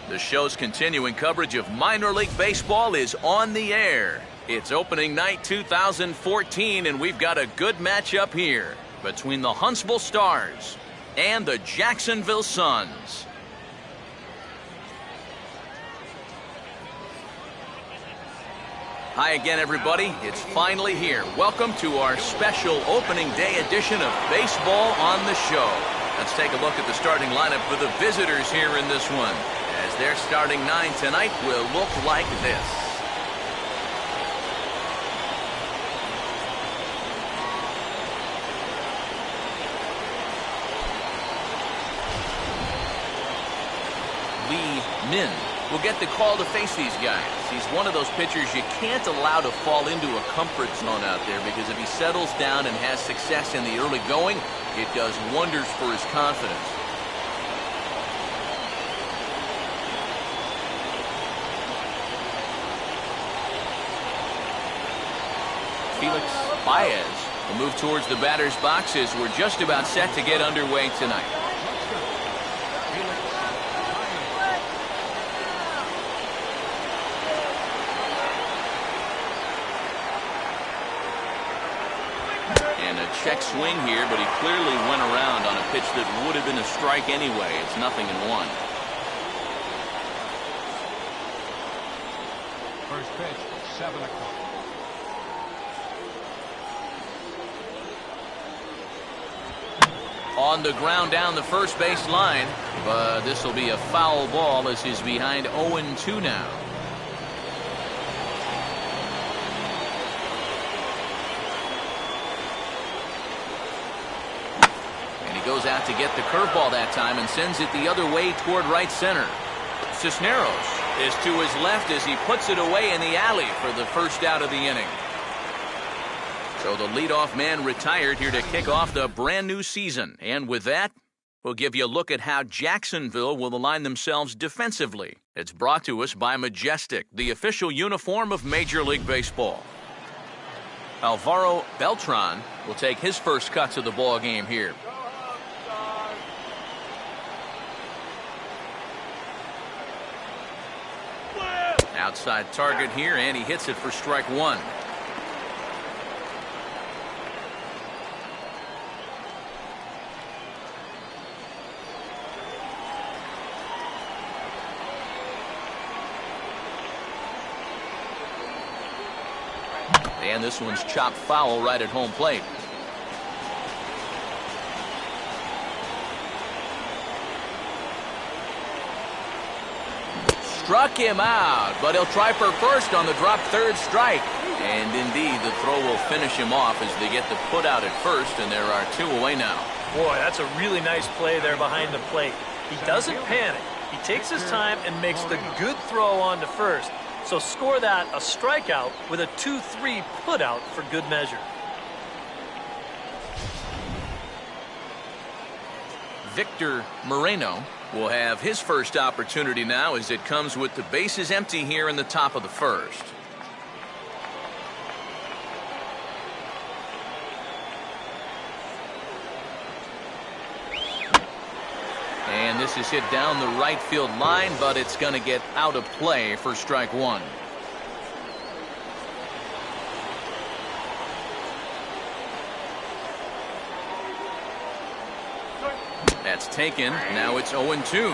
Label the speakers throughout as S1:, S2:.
S1: The show's continuing coverage of minor league baseball is on the air. It's opening night 2014, and we've got a good matchup here between the Huntsville Stars and the Jacksonville Suns. Hi again, everybody. It's finally here. Welcome to our special opening day edition of Baseball on the Show. Let's take a look at the starting lineup for the visitors here in this one, as their starting nine tonight will look like this. Lee Min will get the call to face these guys. He's one of those pitchers you can't allow to fall into a comfort zone out there, because if he settles down and has success in the early going, it does wonders for his confidence. Felix Baez will move towards the batter's box as we're just about set to get underway tonight. And a check swing here, but he clearly went around on a pitch that would have been a strike anyway. It's 0-1.
S2: First pitch, 7 o'clock.
S1: On the ground down the first base line, but this will be a foul ball as he's behind 0-2 now. And he goes out to get the curveball that time and sends it the other way toward right center. Cisneros is to his left as he puts it away in the alley for the first out of the inning. So the leadoff man retired here to kick off the brand new season. And with that, we'll give you a look at how Jacksonville will align themselves defensively. It's brought to us by Majestic, the official uniform of Major League Baseball. Alvaro Beltran will take his first cuts of the ball game here. Outside target here, and he hits it for strike one. And this one's chopped foul right at home plate. Struck him out, but he'll try for first on the drop third strike. And indeed, the throw will finish him off as they get the put out at first, and there are 2 away now.
S3: Boy, that's a really nice play there behind the plate. He doesn't panic. He takes his time and makes the good throw on to first. So score that a strikeout with a 2-3 put out for good measure.
S1: Victor Moreno will have his first opportunity now as it comes with the bases empty here in the top of the first. And this is hit down the right field line, but it's going to get out of play for strike one. That's taken. Now it's 0-2.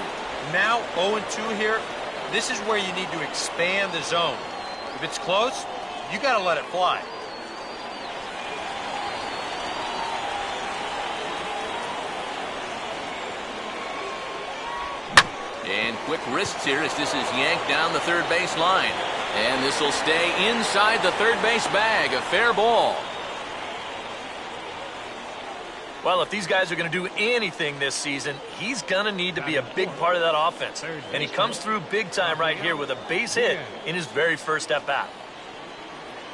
S4: Now 0-2 here. This is where you need to expand the zone. If it's close, you got to let it fly.
S1: And quick wrists here as this is yanked down the third base line. And this will stay inside the third base bag. A fair ball.
S3: Well, if these guys are going to do anything this season, he's going to need to be a big part of that offense. And he comes through big time right here with a base hit in his very first at-bat.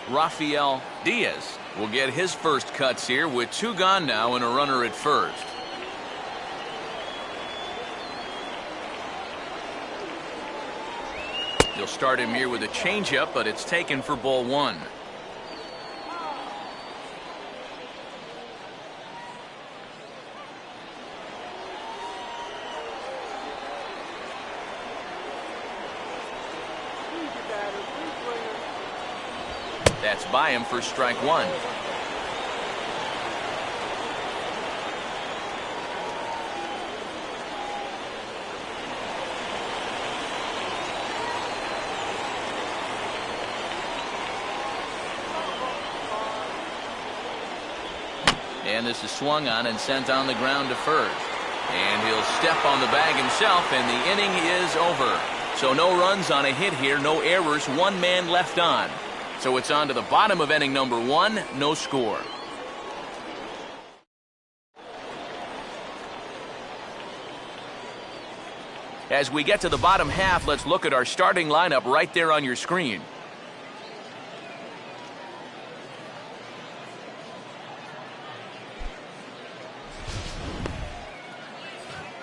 S1: Rafael Diaz will get his first cuts here with 2 gone now and a runner at first. He'll start him here with a changeup, but it's taken for ball 1. That's by him for strike one. And this is swung on and sent on the ground to first. And he'll step on the bag himself, and the inning is over. So no runs on a hit here, no errors, one man left on. So it's on to the bottom of inning number one, no score. As we get to the bottom half, let's look at our starting lineup right there on your screen.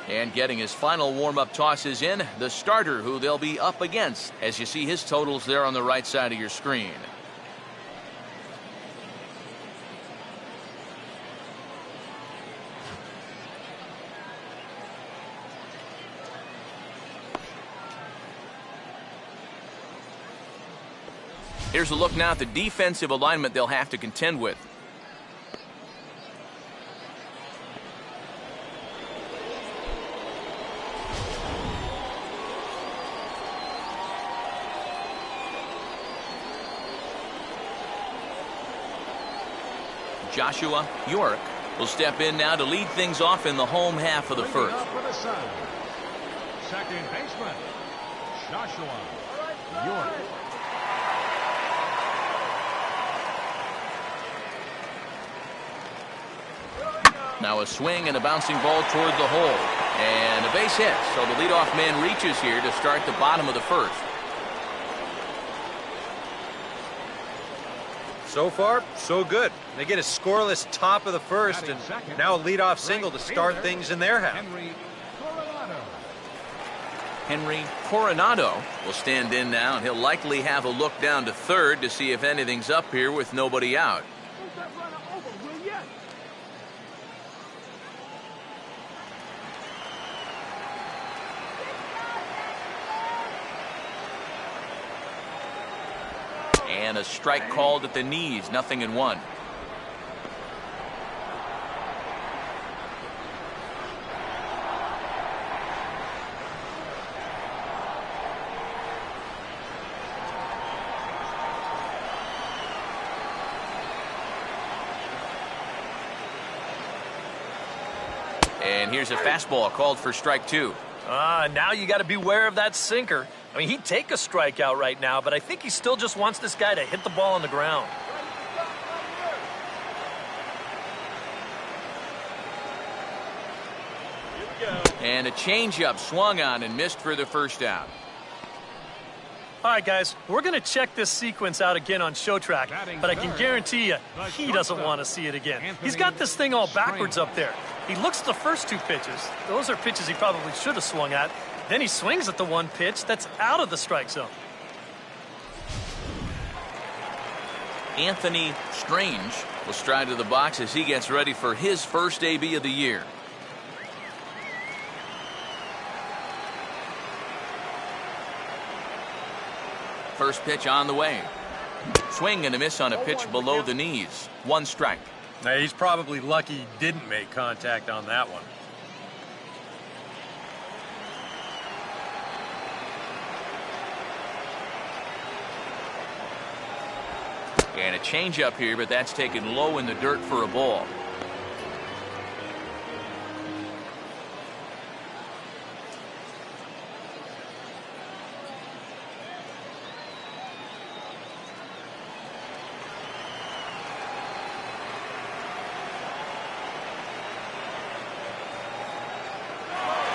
S1: And getting his final warm-up tosses in, the starter who they'll be up against, as you see his totals there on the right side of your screen. Here's a look now at the defensive alignment they'll have to contend with. Joshua York will step in now to lead things off in the home half of the first.
S2: Second baseman, Joshua York.
S1: Now a swing and a bouncing ball toward the hole. And a base hit. So the leadoff man reaches here to start the bottom of the first.
S4: So far, so good. They get a scoreless top of the first, and now a leadoff single to start things in their half.
S1: Henry Coronado will stand in now, and he'll likely have a look down to third to see if anything's up here with nobody out. And a strike called at the knees, 0-1. And here's a fastball called for strike two.
S3: Now you got to beware of that sinker. I mean, he'd take a strikeout right now, but I think he still just wants this guy to hit the ball on the ground.
S1: And a changeup swung on and missed for the first out.
S3: All right, guys, we're going to check this sequence out again on ShowTrack, but I can guarantee you he doesn't want to see it again. He's got this thing all backwards up there. He looks at the first two pitches. Those are pitches he probably should have swung at. Then he swings at the one pitch that's out of the strike zone.
S1: Anthony Strange will stride to the box as he gets ready for his first AB of the year. First pitch on the way. Swing and a miss on a pitch below the knees. One strike.
S4: Now, he's probably lucky he didn't make contact on that one.
S1: And a changeup here, but that's taken low in the dirt for a ball.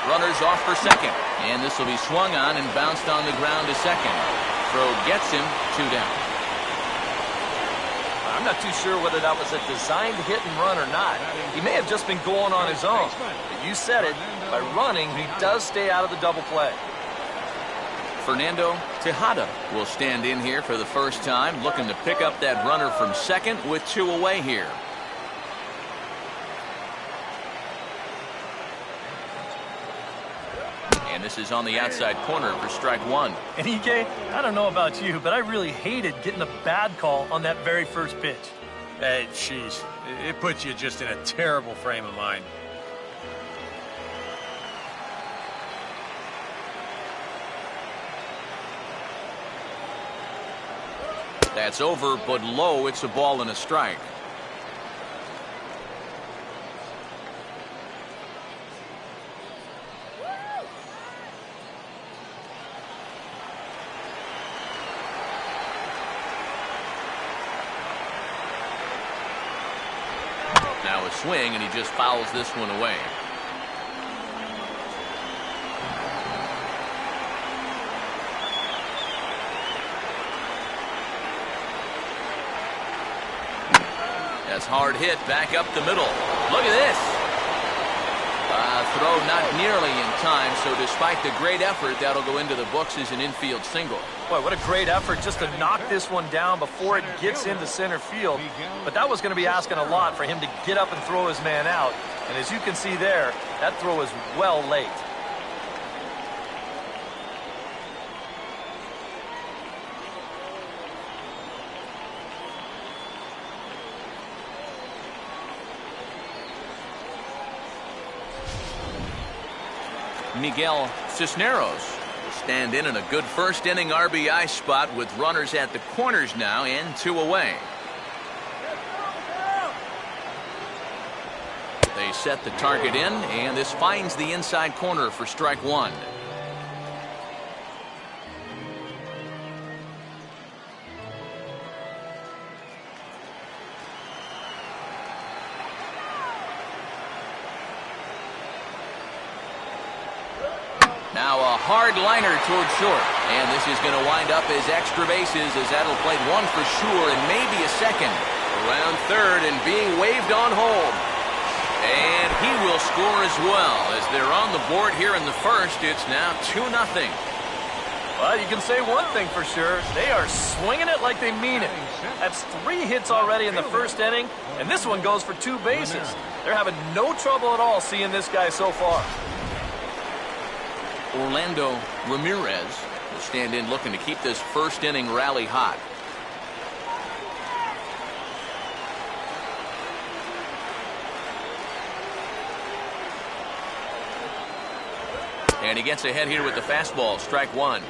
S1: Runners off for second, and this will be swung on and bounced on the ground to second. Throw gets him, 2 down.
S3: I'm not too sure whether that was a designed hit and run or not. He may have just been going on his own. But you said it, by running, he does stay out of the double play.
S1: Fernando Tejada will stand in here for the first time, looking to pick up that runner from second with 2 away here. And this is on the outside corner for strike one.
S3: And EK, I don't know about you, but I really hated getting a bad call on that very first pitch.
S4: Hey, jeez. It puts you just in a terrible frame of mind.
S1: That's over, but low. It's a ball and a strike. Now a swing, and he just fouls this one away. That's hard hit back up the middle. Look at this. Throw not nearly in time, so despite the great effort, that'll go into the books as an infield single.
S3: Boy, what a great effort just to knock this one down before it gets into center field. But that was going to be asking a lot for him to get up and throw his man out. And as you can see there, that throw is well late.
S1: Miguel Cisneros will stand in a good first inning RBI spot with runners at the corners now and 2 away. They set the target in, and this finds the inside corner for strike one. Now a hard liner towards short. And this is going to wind up as extra bases as that'll play one for sure and maybe a second. Around third and being waved on home. And he will score as well. As they're on the board here in the first, it's now 2-0.
S3: Well, you can say one thing for sure. They are swinging it like they mean it. That's 3 hits already in the first inning, and this one goes for 2 bases. They're having no trouble at all seeing this guy so far.
S1: Orlando Ramirez will stand in looking to keep this first inning rally hot. And he gets ahead here with the fastball, strike one.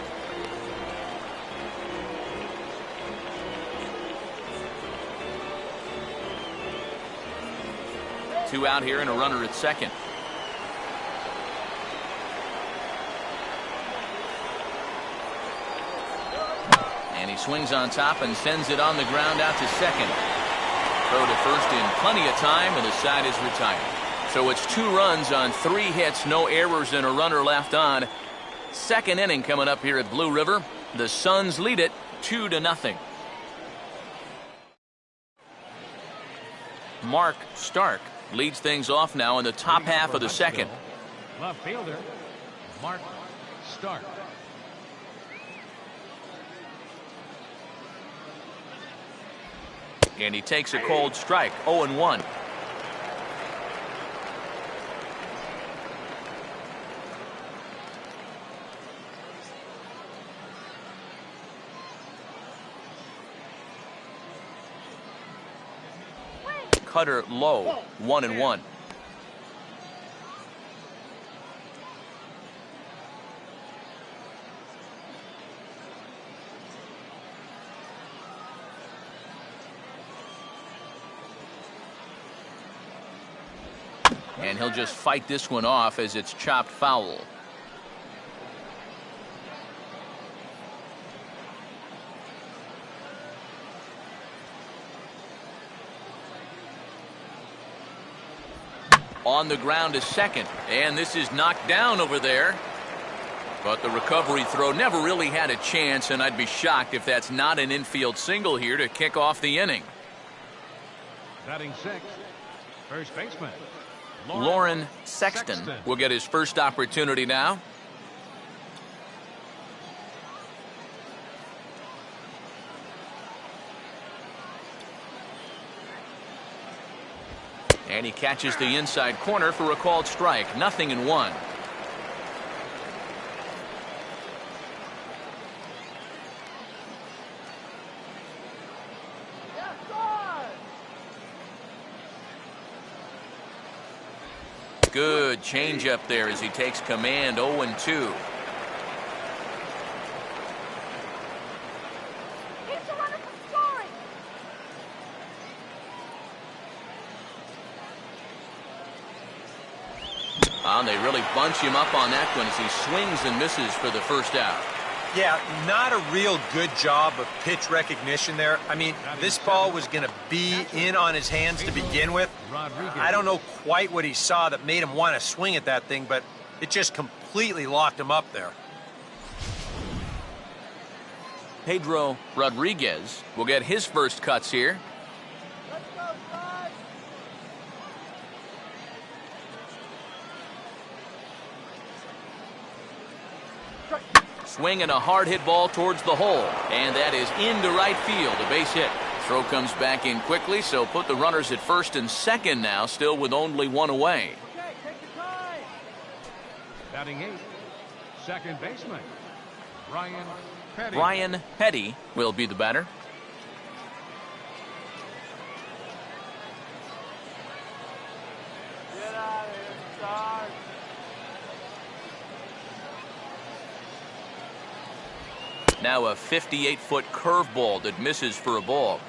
S1: Two out here and a runner at second. And he swings on top and sends it on the ground out to second. Throw to first in plenty of time, and the side is retired. So it's 2 runs on 3 hits, no errors, and a runner left on. Second inning coming up here at Blue River. The Suns lead it 2-0. Mark Stark leads things off now in the top half of the second.
S2: Left fielder, Mark Stark.
S1: And he takes a cold strike, 0-1. Cutter low, 1-1. And he'll just fight this one off as it's chopped foul. On the ground is second, and this is knocked down over there. But the recovery throw never really had a chance, and I'd be shocked if that's not an infield single here to kick off the inning.
S2: Batting sixth, first baseman,
S1: Lauren Sexton will get his first opportunity now. And he catches the inside corner for a called strike. 0-1. Good changeup there as he takes command. 0-2. And they really bunch him up on that one as he swings and misses for the first out.
S4: Yeah, not a real good job of pitch recognition there. I mean, this ball was going to be in on his hands to begin with. I don't know quite what he saw that made him want to swing at that thing, but it just completely locked him up there.
S1: Pedro Rodriguez will get his first cuts here. Swinging a hard hit ball towards the hole, and that is into right field, a base hit. Throw comes back in quickly, so put the runners at first and second now, still with only one away.
S2: Okay, take your time. Batting 8, second baseman, Brian Petty.
S1: Brian Petty will be the batter.
S5: Get out of here, Sarge.
S1: Now a 58-foot curveball that misses for a ball.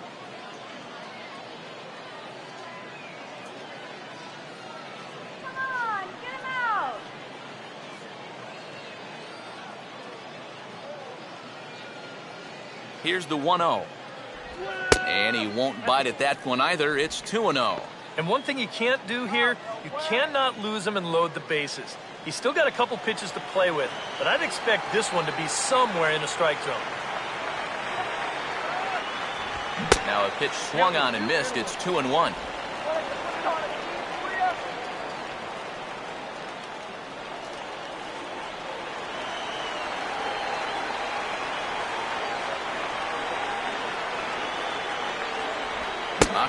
S5: Come on, get him out.
S1: Here's the 1-0. And he won't bite at that one either. It's 2-0.
S3: And one thing you can't do here, you cannot lose him and load the bases. He's still got a couple pitches to play with, but I'd expect this one to be somewhere in the strike zone.
S1: Now a pitch swung on and missed. It's 2-1.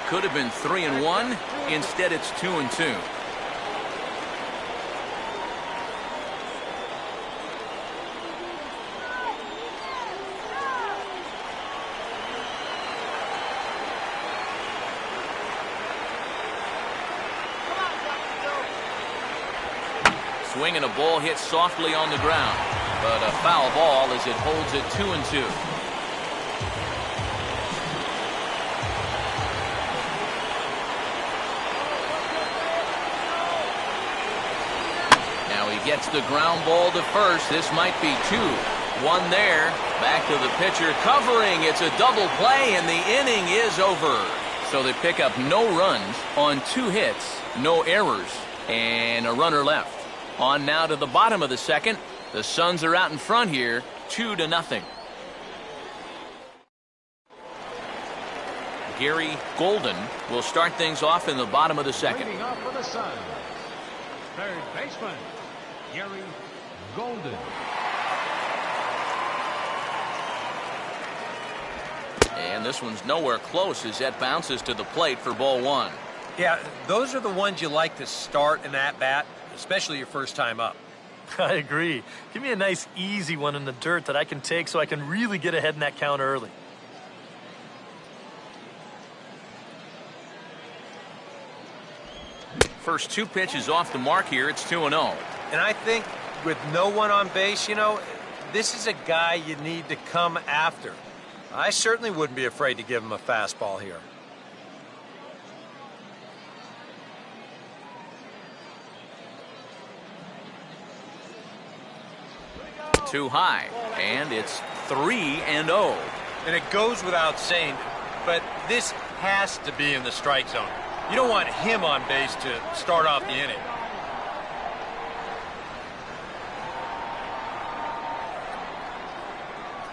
S1: Could have been 3-1. Instead, it's 2-2. Swinging a ball hit softly on the ground, but a foul ball as it holds it 2-2. Gets the ground ball to first. This might be 2. 1 there. Back to the pitcher covering. It's a double play and the inning is over. So they pick up no runs on 2 hits, no errors, and a runner left. On now to the bottom of the second. The Suns are out in front here, 2-0. Gary Golden will start things off in the bottom of the second.
S2: Leading off for the Suns, third baseman, Gary Golden.
S1: And this one's nowhere close as that bounces to the plate for ball 1.
S4: Yeah, those are the ones you like to start in at bat, especially your first time up.
S3: I agree. Give me a nice easy one in the dirt that I can take so I can really get ahead in that count early.
S1: First 2 pitches off the mark here. It's 2-0.
S4: And I think with no one on base, you know, this is a guy you need to come after. I certainly wouldn't be afraid to give him a fastball here.
S1: Too high, and it's 3-0.
S4: And it goes without saying, but this has to be in the strike zone. You don't want him on base to start off the inning.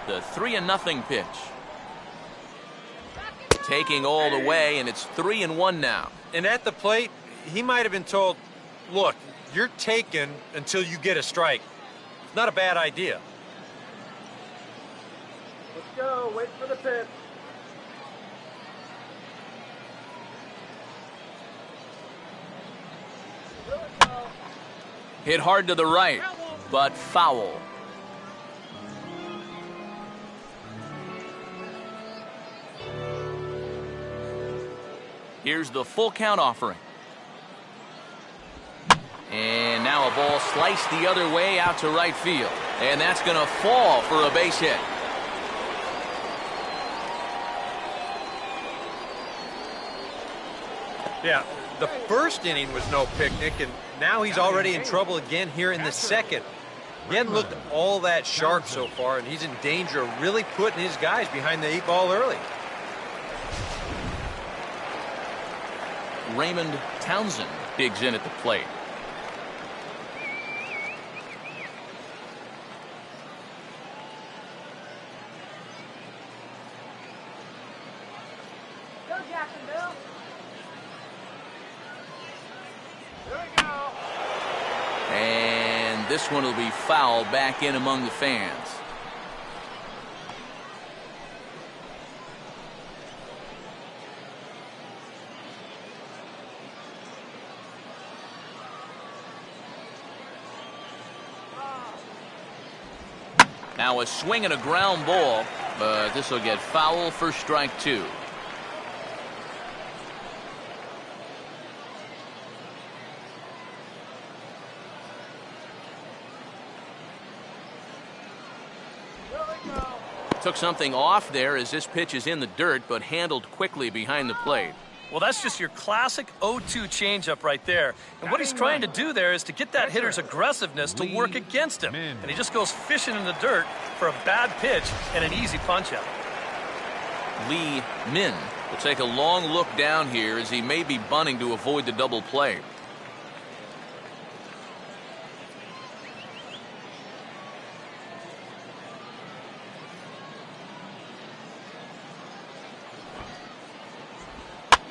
S1: The 3-0 pitch. Taking all the way, and it's 3-1 now.
S4: And at the plate, he might have been told, look, you're taken until you get a strike. Not a bad idea.
S5: Let's go. Wait for the pitch.
S1: Hit hard to the right, but foul. Here's the full count offering. And now a ball sliced the other way out to right field. And that's going to fall for a base hit.
S4: Yeah, the first inning was no picnic, and now he's already in trouble again here in the second. He hadn't looked all that sharp so far, and he's in danger of really putting his guys behind the 8 ball early.
S1: Raymond Townsend digs in at the plate.
S5: Go, Jacksonville.
S1: And this one will be fouled back in among the fans. Now a swing and a ground ball, but this will get foul for strike 2. Took something off there as this pitch is in the dirt, but handled quickly behind the plate.
S3: Well, that's just your classic 0-2 changeup right there. And what he's trying to do there is to get that hitter's aggressiveness to work against him. And he just goes fishing in the dirt for a bad pitch and an easy punch-out.
S1: Lee Min will take a long look down here as he may be bunting to avoid the double play.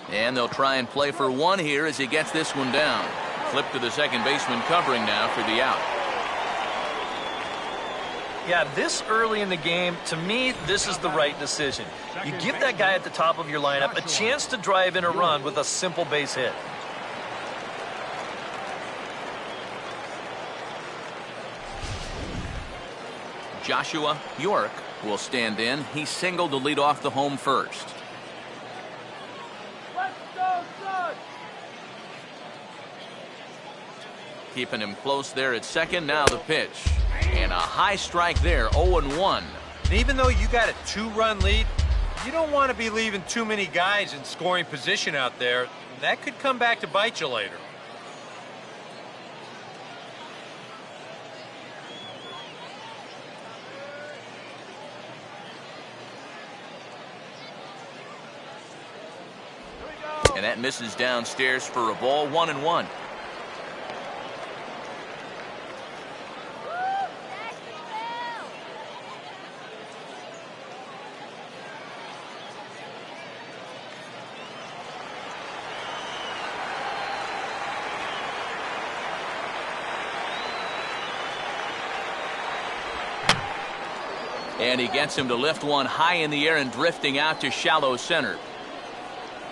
S1: And they'll try and play for one here as he gets this one down. Flip to the second baseman covering now for the out.
S3: Yeah, this early in the game, to me, this is the right decision. You give that guy at the top of your lineup a chance to drive in a run with a simple base hit.
S1: Joshua York will stand in. He singled to lead off the home first. Keeping him close there at second. Now the pitch. And a high strike there, 0-1.
S4: And even though you got a 2-run lead, you don't want to be leaving too many guys in scoring position out there. That could come back to bite you later.
S1: And that misses downstairs for a ball, 1-1. And he gets him to lift one high in the air and drifting out to shallow center.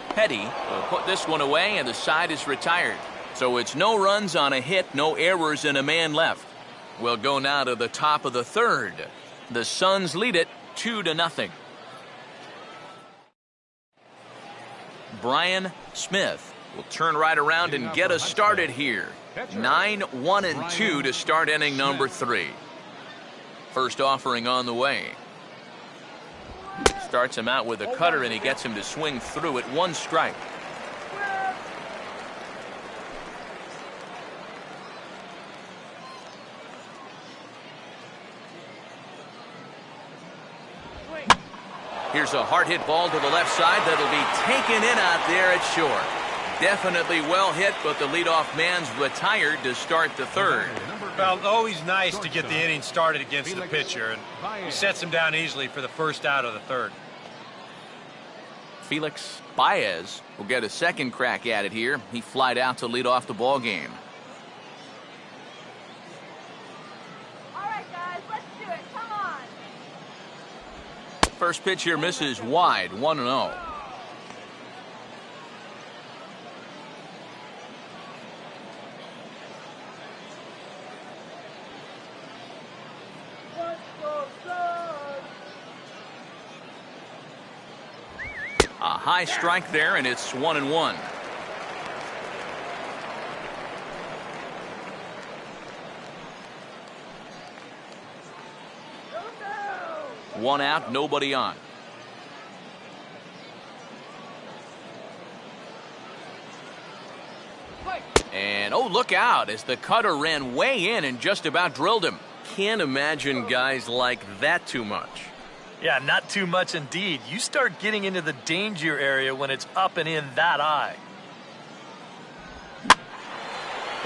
S1: Petty will put this one away, and the side is retired. So it's no runs on a hit, no errors, and a man left. We'll go now to the top of the third. The Suns lead it 2-0. Brian Smith will turn right around and get us started here. 9-1-2 to start inning number 3. First offering on the way. Starts him out with a cutter, and he gets him to swing through it. 1 strike. Here's a hard hit ball to the left side that'll be taken in out there at short. Definitely well hit, but the leadoff man's retired to start the third.
S4: Well, always nice to get the inning started against the pitcher, and he sets him down easily for the first out of the third.
S1: Felix Baez will get a second crack at it here. He flied out to lead off the ball game.
S5: All right, guys, let's do it. Come on.
S1: First pitch here misses wide, 1-0. A high strike there, and it's 1-1. 1 out, nobody on. And, oh, look out as the cutter ran way in and just about drilled him. Can't imagine guys like that too much.
S3: Yeah, not too much indeed. You start getting into the danger area when it's up and in that high.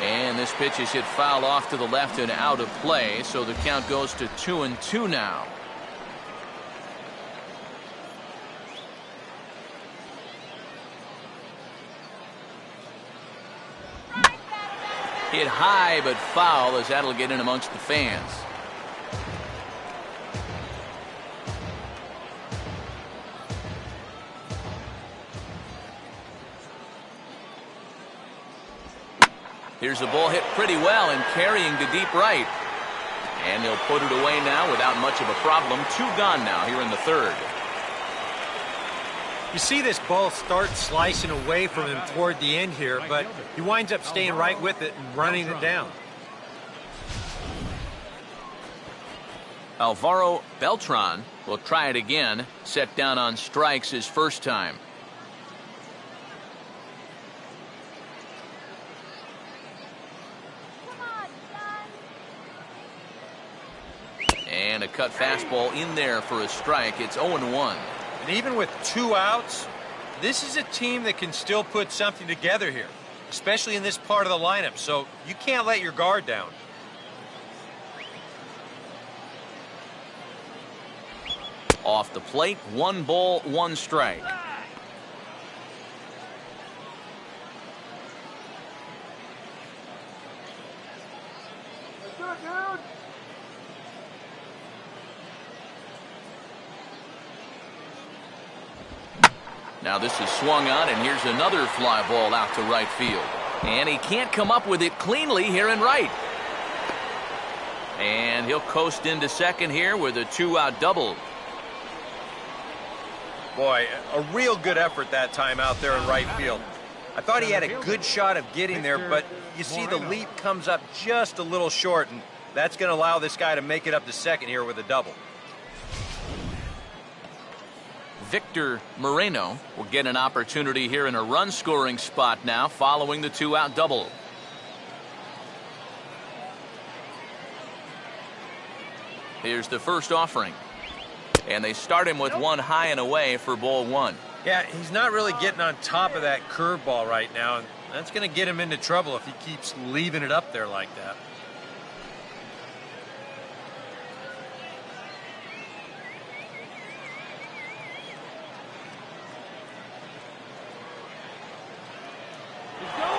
S1: And this pitch is hit foul off to the left and out of play, so the count goes to 2-2 now. Hit high but foul as that'll get in amongst the fans. Here's a ball hit pretty well and carrying to deep right. And he'll put it away now without much of a problem. 2 gone now here in the third.
S4: You see this ball start slicing away from him toward the end here, but he winds up staying right with it and running it down.
S1: Alvaro Beltran will try it again. Set down on strikes his first time. And a cut fastball in there for a strike. It's 0-1.
S4: And even with 2 outs, this is a team that can still put something together here, especially in this part of the lineup, so you can't let your guard down.
S1: Off the plate, 1 ball, 1 strike. Now this is swung on, and here's another fly ball out to right field. And he can't come up with it cleanly here in right. And he'll coast into second here with a 2-out double.
S4: Boy, a real good effort that time out there in right field. I thought he had a good shot of getting there, but you see the leap comes up just a little short, and that's going to allow this guy to make it up to second here with a double.
S1: Victor Moreno will get an opportunity here in a run-scoring spot now following the 2-out double. Here's the first offering. And they start him with 1 high and away for ball 1.
S4: Yeah, he's not really getting on top of that curveball right now, and that's going to get him into trouble if he keeps leaving it up there like that.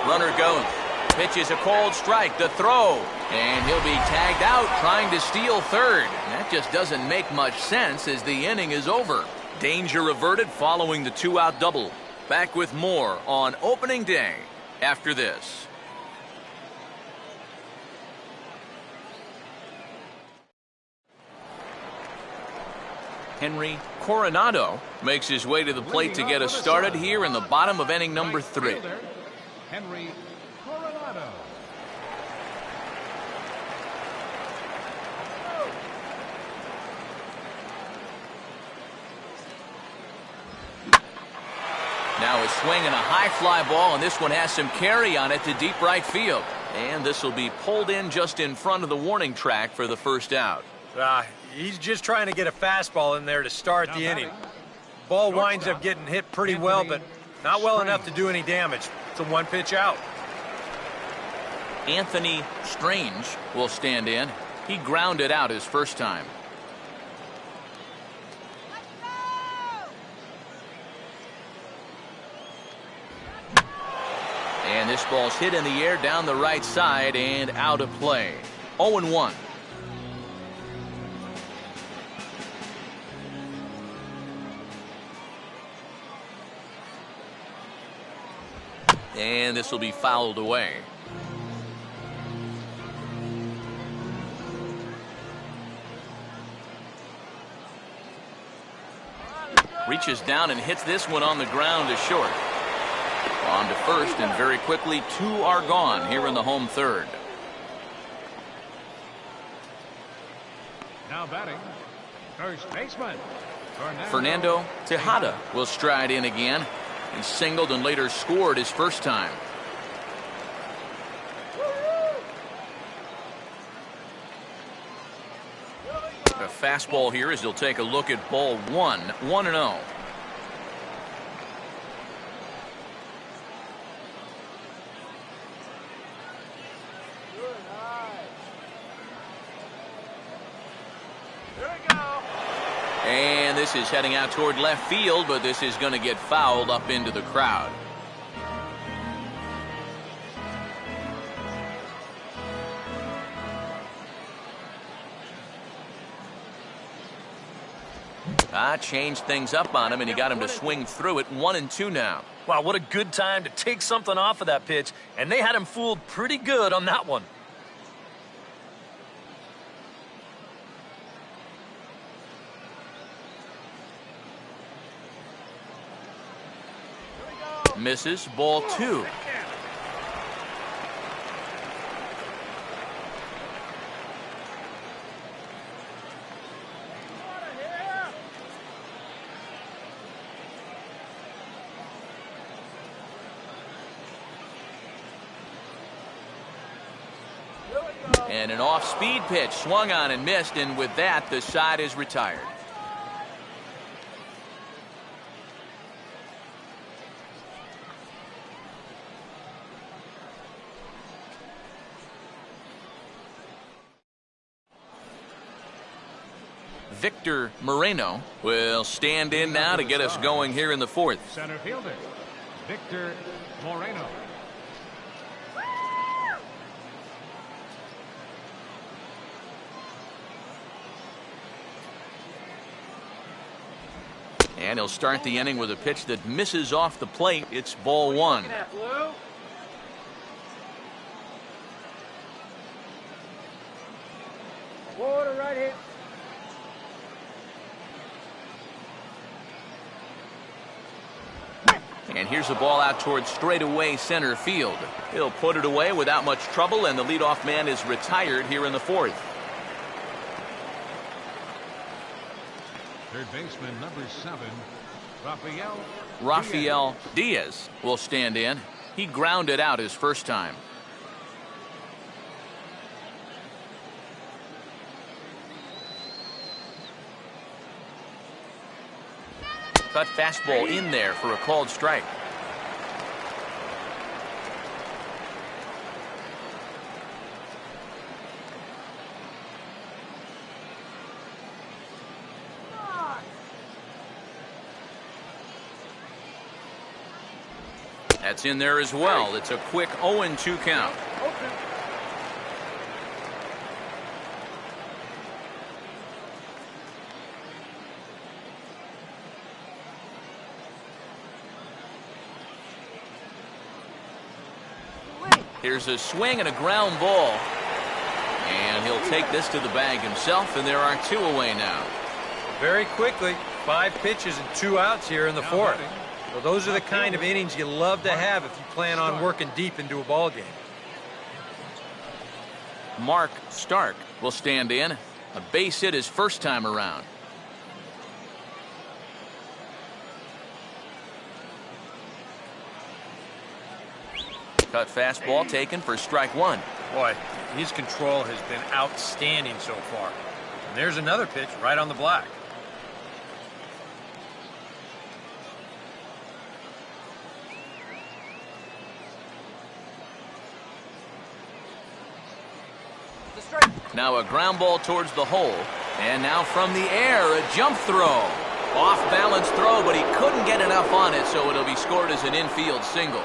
S1: Runner goes. Pitch is a cold strike. The throw. And he'll be tagged out trying to steal third. And that just doesn't make much sense as the inning is over. Danger averted following the 2-out double. Back with more on opening day after this. Henry Coronado makes his way to the plate to get us started here in the bottom of inning number 3.
S2: Henry Coronado.
S1: Now a swing and a high fly ball, and this one has some carry on it to deep right field. And this will be pulled in just in front of the warning track for the first out.
S4: He's just trying to get a fastball in there to start the inning. Ball winds up getting hit pretty well, but not well enough to do any damage. It's a 1-pitch out.
S1: Anthony Strange will stand in. He grounded out his first time. And this ball's hit in the air down the right side and out of play. 0-1. And this will be fouled away. Reaches down and hits this one on the ground to short. On to first, and very quickly 2 are gone here in the home third.
S2: Now batting, First baseman,
S1: Fernando Tejada will stride in again. He singled and later scored his first time. A fastball here as he'll take a look at ball one. 1-0. And this is heading out toward left field, but this is going to get fouled up into the crowd. Changed things up on him, and he got him to swing through it. 1-2 now.
S3: Wow, what a good time to take something off of that pitch, and they had him fooled pretty good on that one.
S1: Misses. Ball 2. And an off-speed pitch swung on and missed, and with that, the side is retired. Victor Moreno will stand in now to get us going here in the fourth.
S2: Center fielder, Victor Moreno.
S1: And he'll start the inning with a pitch that misses off the plate. It's ball 1.
S5: Water right here.
S1: And here's a ball out towards straightaway center field. He'll put it away without much trouble, and the leadoff man is retired here in the fourth.
S2: Third baseman, number 7,
S1: Rafael Diaz will stand in. He grounded out his first time. Cut fastball in there for a called strike. That's in there as well. It's a quick 0-2 count. Here's a swing and a ground ball. And he'll take this to the bag himself, and there are 2 away now.
S4: Very quickly, 5 pitches and 2 outs here in the fourth. Well, those are the kind of innings you love to have if you plan on working deep into a ball game.
S1: Mark Stark will stand in. A base hit his first time around. Cut fastball taken for strike 1.
S4: Boy, his control has been outstanding so far. And there's another pitch right on the black.
S1: Now a ground ball towards the hole. And now from the air, a jump throw. Off-balance throw, but he couldn't get enough on it, so it'll be scored as an infield single.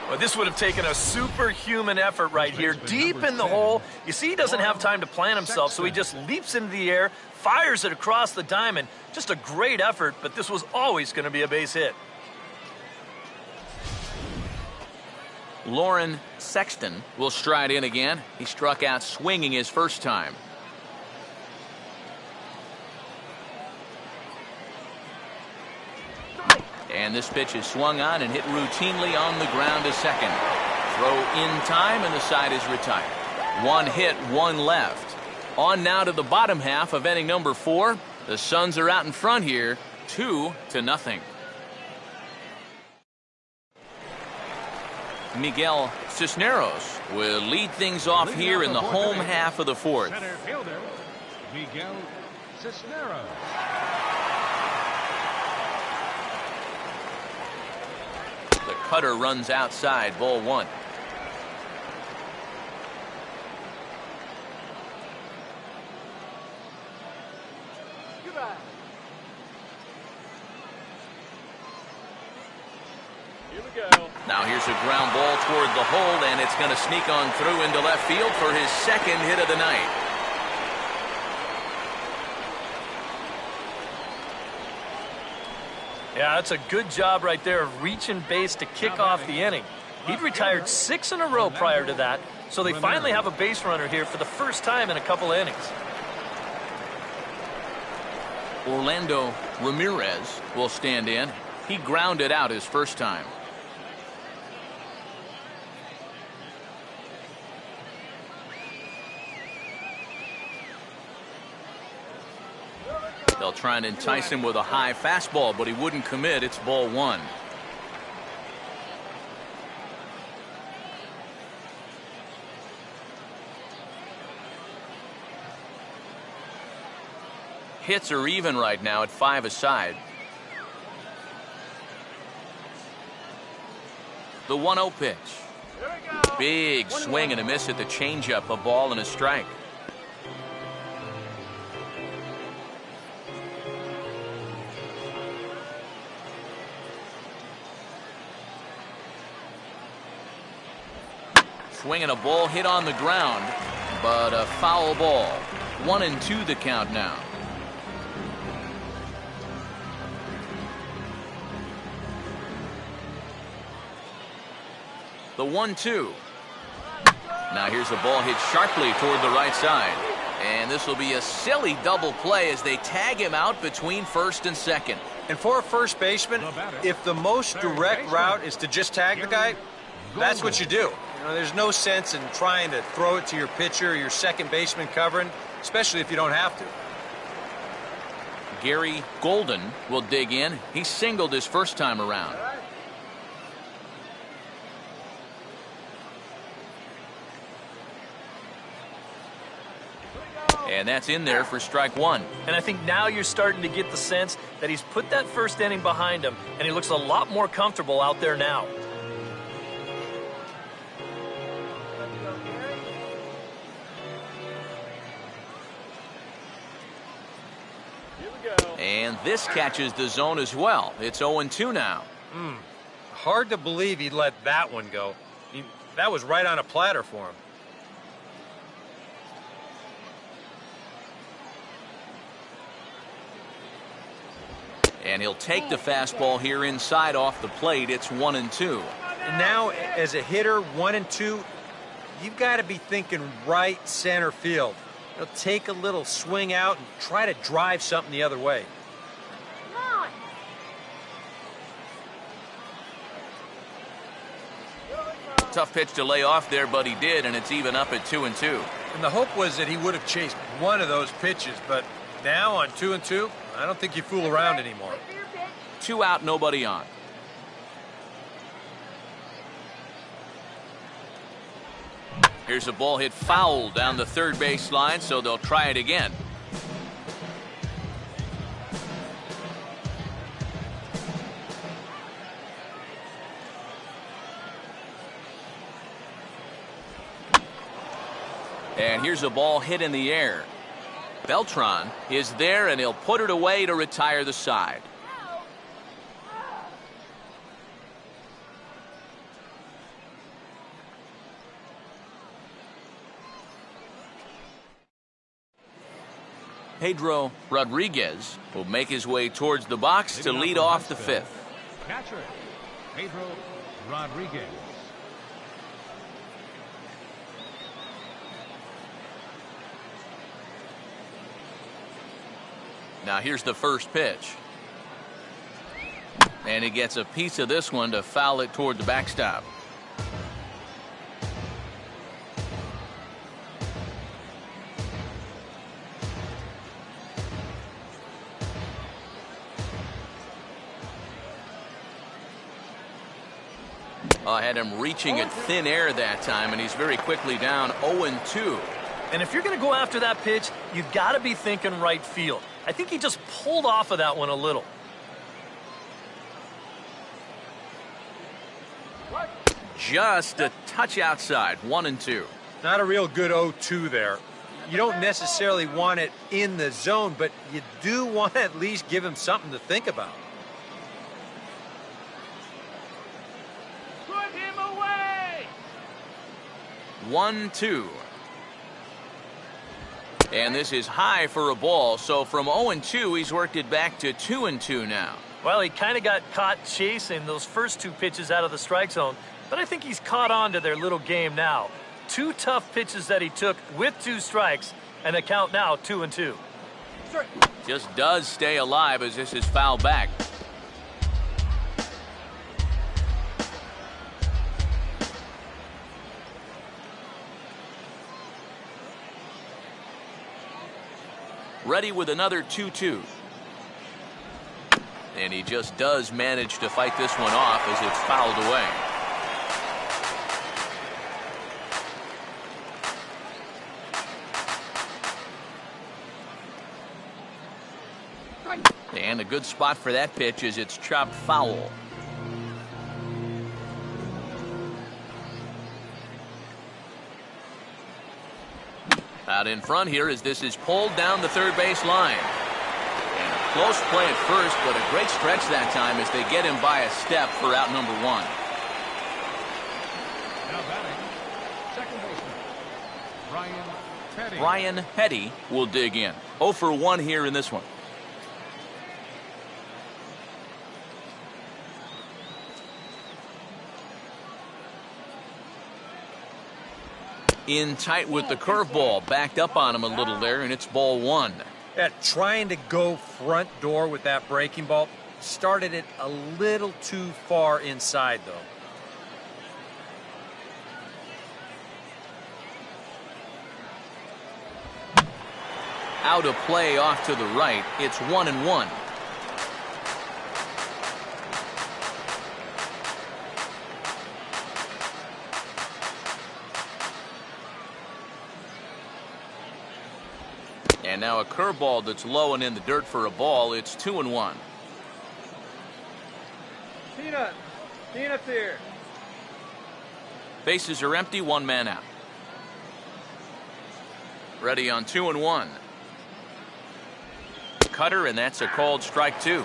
S3: Well, this would have taken a superhuman effort right here, deep in the hole. You see, he doesn't have time to plan himself, so he just leaps into the air, fires it across the diamond. Just a great effort, but this was always going to be a base hit.
S1: Lauren Sexton will stride in again. He struck out swinging his first time. And this pitch is swung on and hit routinely on the ground to second. Throw in time, and the side is retired. 1 hit, 1 left. On now to the bottom half of inning number 4. The Suns are out in front here, 2-0. Miguel Cisneros will lead things off here in the home half of the fourth.
S2: Center fielder, Miguel Cisneros.
S1: The cutter runs outside, ball one. Now here's a ground ball toward the hole, and it's going to sneak on through into left field for his second hit of the night.
S3: Yeah, that's a good job right there of reaching base to kick off the inning. He'd retired 6 in a row prior to that, so they finally have a base runner here for the first time in a couple of innings.
S1: Orlando Ramirez will stand in. He grounded out his first time. They'll try and entice him with a high fastball, but he wouldn't commit. It's ball one. Hits are even right now at 5 aside. The 1-0 pitch. Big swing and a miss at the changeup. A ball and a strike. Swinging a ball hit on the ground, but a foul ball. 1-2 the count now. The 1-2. Now here's a ball hit sharply toward the right side. And this will be a silly double play as they tag him out between first and second.
S4: And for a first baseman, if the most direct route is to just tag the guy, that's what you do. You know, there's no sense in trying to throw it to your pitcher or your second baseman covering, especially if you don't have to.
S1: Gary Golden will dig in. He singled his first time around. And that's in there for strike one.
S3: And I think now you're starting to get the sense that he's put that first inning behind him, and he looks a lot more comfortable out there now.
S1: And this catches the zone as well. It's 0-2 now.
S4: Hard to believe he let that one go. That was right on a platter for him.
S1: And he'll take the fastball here inside off the plate. It's 1-2.
S4: And now, as a hitter, 1-2, you've got to be thinking right center field. He'll take a little swing out and try to drive something the other way.
S5: Come on.
S1: Tough pitch to lay off there, but he did, and it's even up at 2-2.
S4: And the hope was that he would have chased one of those pitches, but now on 2-2, I don't think you fool around anymore.
S1: 2 out, nobody on. Here's a ball hit foul down the third base line, so they'll try it again. And here's a ball hit in the air. Beltran is there, and he'll put it away to retire the side. Pedro Rodriguez will make his way towards the box to lead off the fifth.
S2: Catcher, Pedro Rodriguez.
S1: Now here's the first pitch. And he gets a piece of this one to foul it toward the backstop. Had him reaching at thin air that time, and he's very quickly down 0-2.
S3: And if you're going to go after that pitch, you've got to be thinking right field. I think he just pulled off of that one a little.
S1: Just a touch outside, 1-2.
S4: Not a real good 0-2 there. You don't necessarily want it in the zone, but you do want to at least give him something to think about.
S2: Put him away!
S1: 1-2. And this is high for a ball, so from 0-2, he's worked it back to 2-2 now.
S3: Well, he kind of got caught chasing those first two pitches out of the strike zone, but I think he's caught on to their little game now. 2 tough pitches that he took with 2 strikes, and the count now 2-2.
S1: Just does stay alive as this is fouled back. Ready with another 2-2. And he just does manage to fight this one off as it's fouled away. And a good spot for that pitch as it's chopped foul. Out in front here as this is pulled down the third base line. And a close play at first, but a great stretch that time as they get him by a step for out number 1.
S2: Now batting, second baseman, Ryan Petty.
S1: Ryan Petty will dig in. 0 for 1 here in this one. In tight with the curveball, backed up on him a little there, and it's ball 1.
S4: Yeah, trying to go front door with that breaking ball. Started it a little too far inside, though.
S1: Out of play off to the right. It's 1-1. And now a curveball that's low and in the dirt for a ball. It's 2-1.
S4: Peanut's here.
S1: Bases are empty, 1 man out. Ready on 2-1. Cutter, and that's a called strike 2.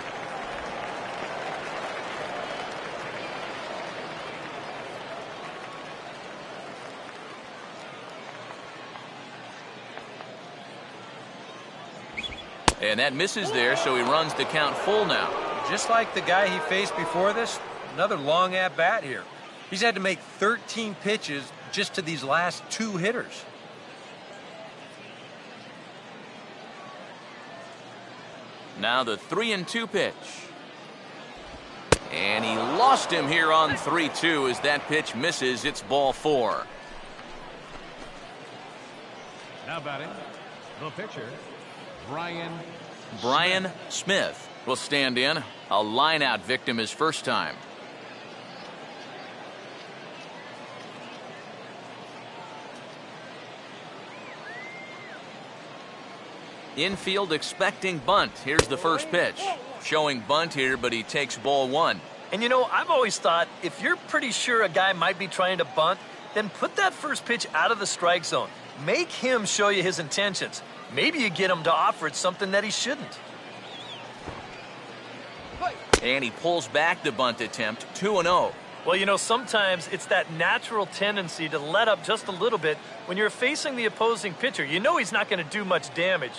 S1: And that misses there, so he runs the count full now.
S4: Just like the guy he faced before this, another long at-bat here. He's had to make 13 pitches just to these last 2 hitters.
S1: Now the 3-2 pitch. And he lost him here on 3-2 as that pitch misses. It's ball 4.
S2: Now batting, the pitcher,
S1: Brian Smith will stand in. A line-out victim his first time. Infield expecting bunt. Here's the first pitch. Showing bunt here, but he takes ball 1.
S3: And you know, I've always thought if you're pretty sure a guy might be trying to bunt, then put that first pitch out of the strike zone. Make him show you his intentions. Maybe you get him to offer it something that he shouldn't.
S1: And he pulls back the bunt attempt, 2-0.
S3: Well, you know, sometimes it's that natural tendency to let up just a little bit when you're facing the opposing pitcher. You know he's not going to do much damage,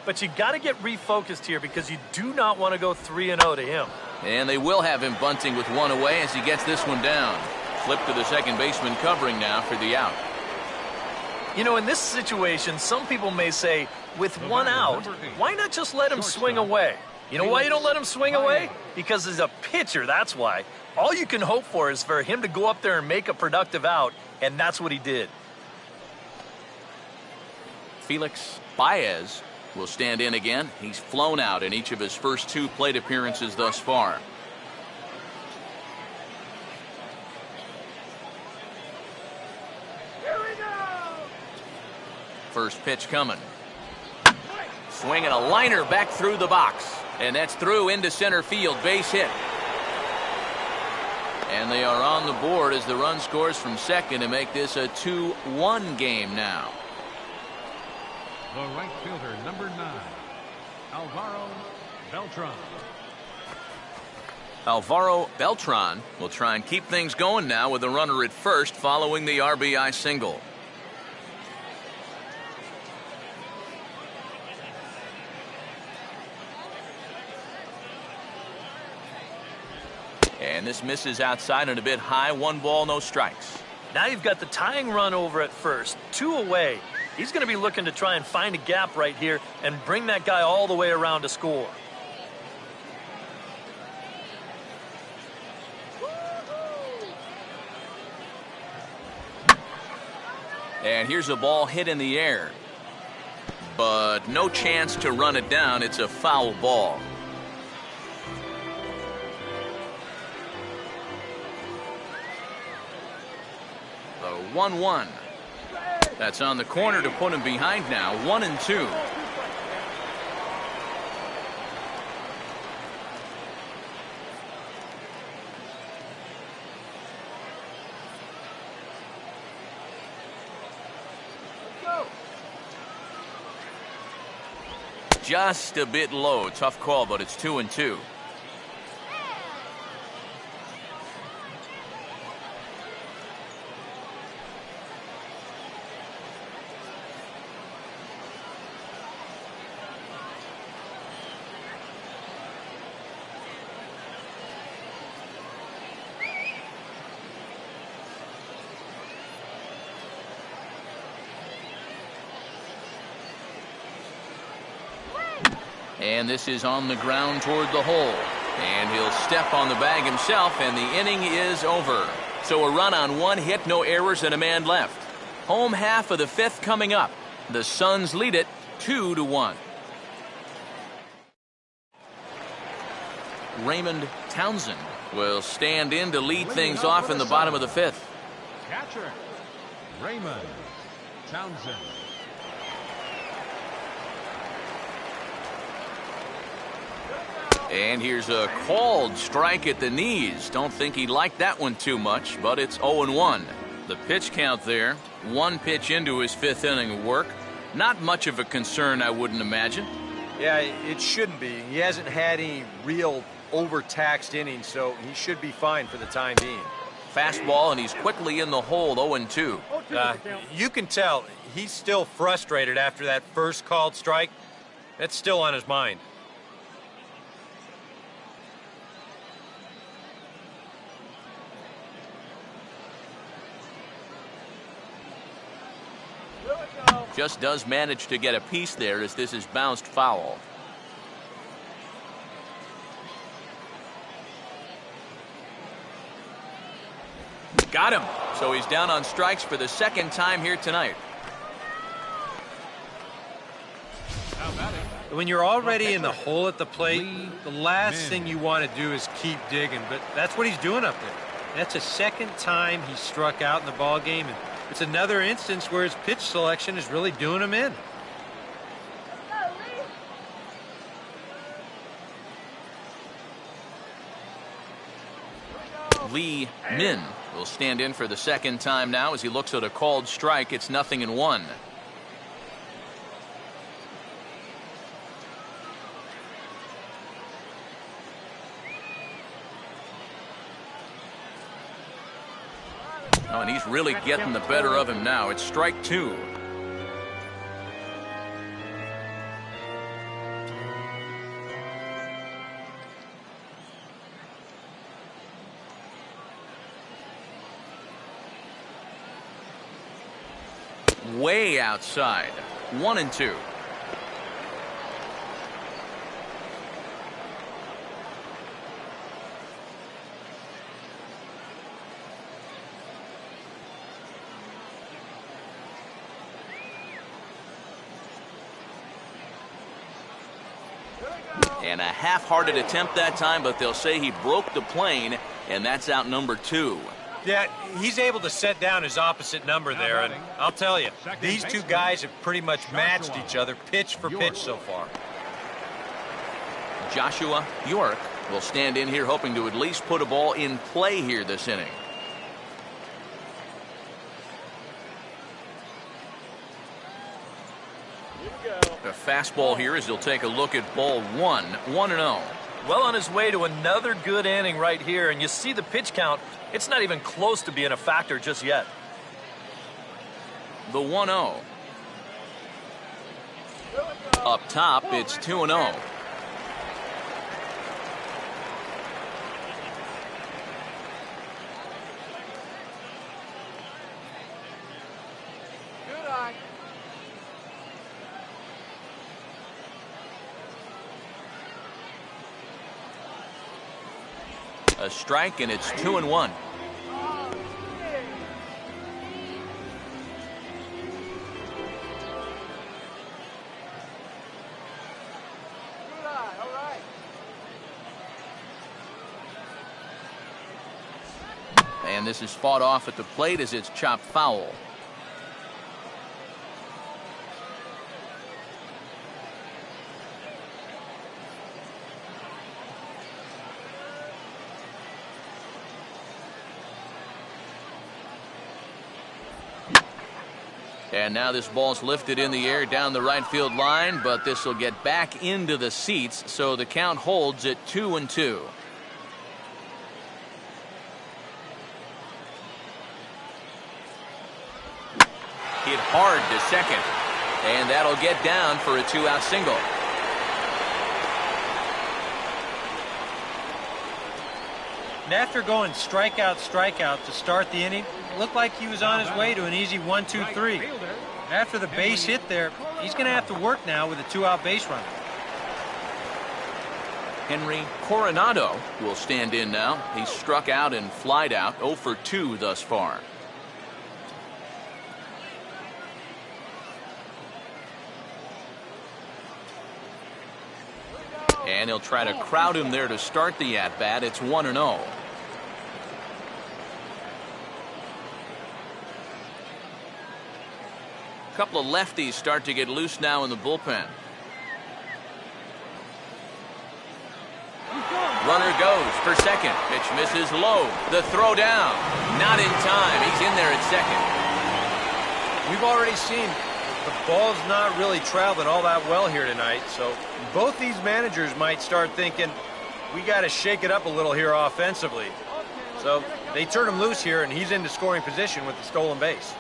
S3: but you got to get refocused here because you do not want to go 3-0 to him.
S1: And they will have him bunting with 1 away as he gets this one down. Flip to the second baseman covering now for the out.
S3: You know, in this situation, some people may say, with 1 out, why not just let him swing away? You know why you don't let him swing away? Because as a pitcher, that's why. All you can hope for is for him to go up there and make a productive out, and that's what he did.
S1: Felix Baez will stand in again. He's flown out in each of his first 2 plate appearances thus far. First pitch coming. Swinging a liner back through the box. And that's through into center field. Base hit. And they are on the board as the run scores from second to make this a 2-1 game now.
S2: The right fielder, number 9, Alvaro Beltran.
S1: Alvaro Beltran will try and keep things going now with a runner at first following the RBI single. And this misses outside and a bit high. 1 ball, no strikes.
S3: Now you've got the tying run over at first. 2 away. He's going to be looking to try and find a gap right here and bring that guy all the way around to score.
S1: And here's a ball hit in the air. But no chance to run it down. It's a foul ball. The 1-1. That's on the corner to put him behind now. 1-2. Just a bit low. Tough call, but it's 2-2. And this is on the ground toward the hole. And he'll step on the bag himself, and the inning is over. So a run on 1 hit, no errors, and a man left. Home half of the 5th coming up. The Suns lead it 2-1. Raymond Townsend will stand in to lead things off in the bottom of the 5th.
S2: Catcher, Raymond Townsend.
S1: And here's a called strike at the knees. Don't think he liked that one too much, but it's 0-1. The pitch count there, 1 pitch into his 5th inning of work. Not much of a concern, I wouldn't imagine.
S4: Yeah, it shouldn't be. He hasn't had any real overtaxed innings, so he should be fine for the time being.
S1: Fastball, and he's quickly in the hole, 0-2.
S4: You can tell he's still frustrated after that first called strike. That's still on his mind.
S1: Just does manage to get a piece there as this is bounced foul. Got him. So he's down on strikes for the 2nd time here tonight.
S4: When you're already in the hole at the plate, the last thing you want to do is keep digging, but that's what he's doing up there. That's the 2nd time he struck out in the ball game, and it's another instance where his pitch selection is really doing him in.
S1: Lee Min will stand in for the 2nd time now as he looks at a called strike. It's 0-1. Oh, and he's really getting the better of him now. It's strike 2. Way outside. 1-2. And a half-hearted attempt that time, but they'll say he broke the plane, and that's out number 2.
S4: Yeah, he's able to set down his opposite number there, and I'll tell you, these two guys have pretty much matched each other pitch for pitch so far.
S1: Joshua York will stand in here hoping to at least put a ball in play here this inning. A fastball here as he'll take a look at ball 1, 1-0.
S3: Well on his way to another good inning right here, and you see the pitch count. It's not even close to being a factor just yet.
S1: The 1-0. Up top, it's 2-0. A strike, and it's 2-1. And this is fought off at the plate as it's chopped foul. And now this ball's lifted in the air down the right field line, but this will get back into the seats, so the count holds at 2-2. Hit hard to second, and that'll get down for a 2-out single.
S4: And after going strikeout to start the inning, it looked like he was on his way to an easy 1-2-3. After the base hit there, he's going to have to work now with a 2-out base runner.
S1: Henry Coronado will stand in now. He's struck out and flied out, 0 for 2 thus far. And he'll try to crowd him there to start the at-bat. It's 1-0. A couple of lefties start to get loose now in the bullpen. Runner goes for second. Pitch misses low. The throw down. Not in time. He's in there at second.
S4: We've already seen the ball's not really traveling all that well here tonight, so both these managers might start thinking, we got to shake it up a little here offensively. So they turn him loose here, and he's into scoring position with the stolen base.